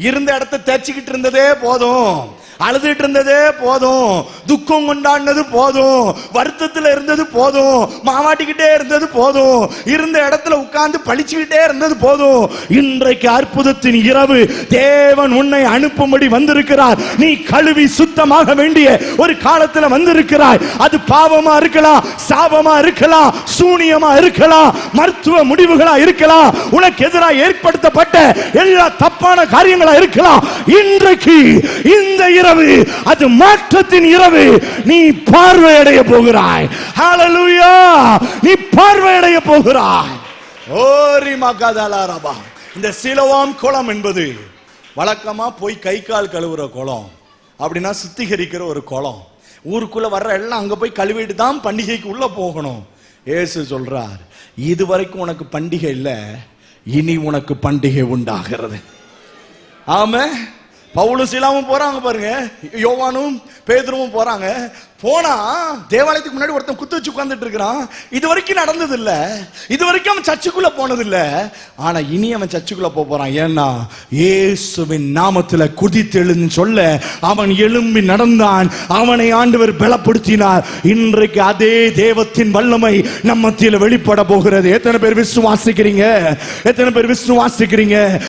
இருந்த இடத்தை தேய்ச்சிக்கிட்டு இருந்ததே போதும். அழுதுட்டு இருந்ததே போதும், துக்கம் கொண்டாடினது போதும், வருத்தத்தில் இருந்தது போதும், மாவாட்டிக்கிட்டே இருந்தது போதும், இருந்த இடத்துல உட்கார்ந்து பழிச்சுக்கிட்டே இருந்தது போதும். இன்றைக்கு அற்புதத்தின் இரவு, தேவன் உன்னை அனுப்பும்படி வந்திருக்கிறார். நீ கழுவி சுத்தமாக வேண்டிய ஒரு காலத்தில் வந்திருக்கிறாய். அது பாவமா இருக்கலாம், சாபமா இருக்கலாம், சூனியமா இருக்கலாம், மருத்துவ முடிவுகளா இருக்கலாம், உனக்கு எதிராக ஏற்படுத்தப்பட்ட எல்லா தப்பான காரியங்களா இருக்கலாம். இன்றைக்கு இந்த இரவு அது மாற்றத்தின் இரவு. நீ பார்வையடைய போகிறாய். ஹalleluya! நீ பார்வையடைய போகிறாய். ஓரி மகதலரபா. இந்த சிலோவாம் குளம் என்பது வழக்கமா போய் கை கால் கழுவுற குளம், அப்படின்னா சுத்திகரிக்கிற ஒரு குளம். ஊருக்குள்ள வர்ற எல்லாம் அங்க போய் கழுவிட்டு தான் பண்டிகைக்கு உள்ள போகணும். இயேசு சொல்றார், இதுவரைக்கும் உனக்கு பண்டிகை இல்ல, இனி உனக்கு பண்டிகை உண்டாகிறது. ஆமா, பவுலும் சீலாவும் போறாங்க பாருங்க, யோவானும் பேதுருவும் போறாங்க. போனா தேவாலயத்துக்கு முன்னாடி ஒருத்தன் குத்து வச்சு உட்கார்ந்துட்டு இருக்கிறான். இது வரைக்கும் நடந்தது இல்ல, இது வரைக்கும் அவன் சர்ச்சுக்குள்ள போனது இல்ல. ஆனா இனி அவன் சர்ச்சுக்குள்ள போறான். ஏன்னா இயேசுவின் நாமத்துல குதித்தெழுன்னு சொல்ல அவன் எழும்பி நடந்தான். அவனை ஆண்டவர் பலப்படுத்தினார். இன்றைக்கு அதே தேவத்தின் வல்லமை நம்ம மத்தியில வெளிப்பட போகிறது. எத்தனை பேர் விசுவாசிக்கிறீங்க? எத்தனை பேர் விசுவாசிக்கிறீங்க?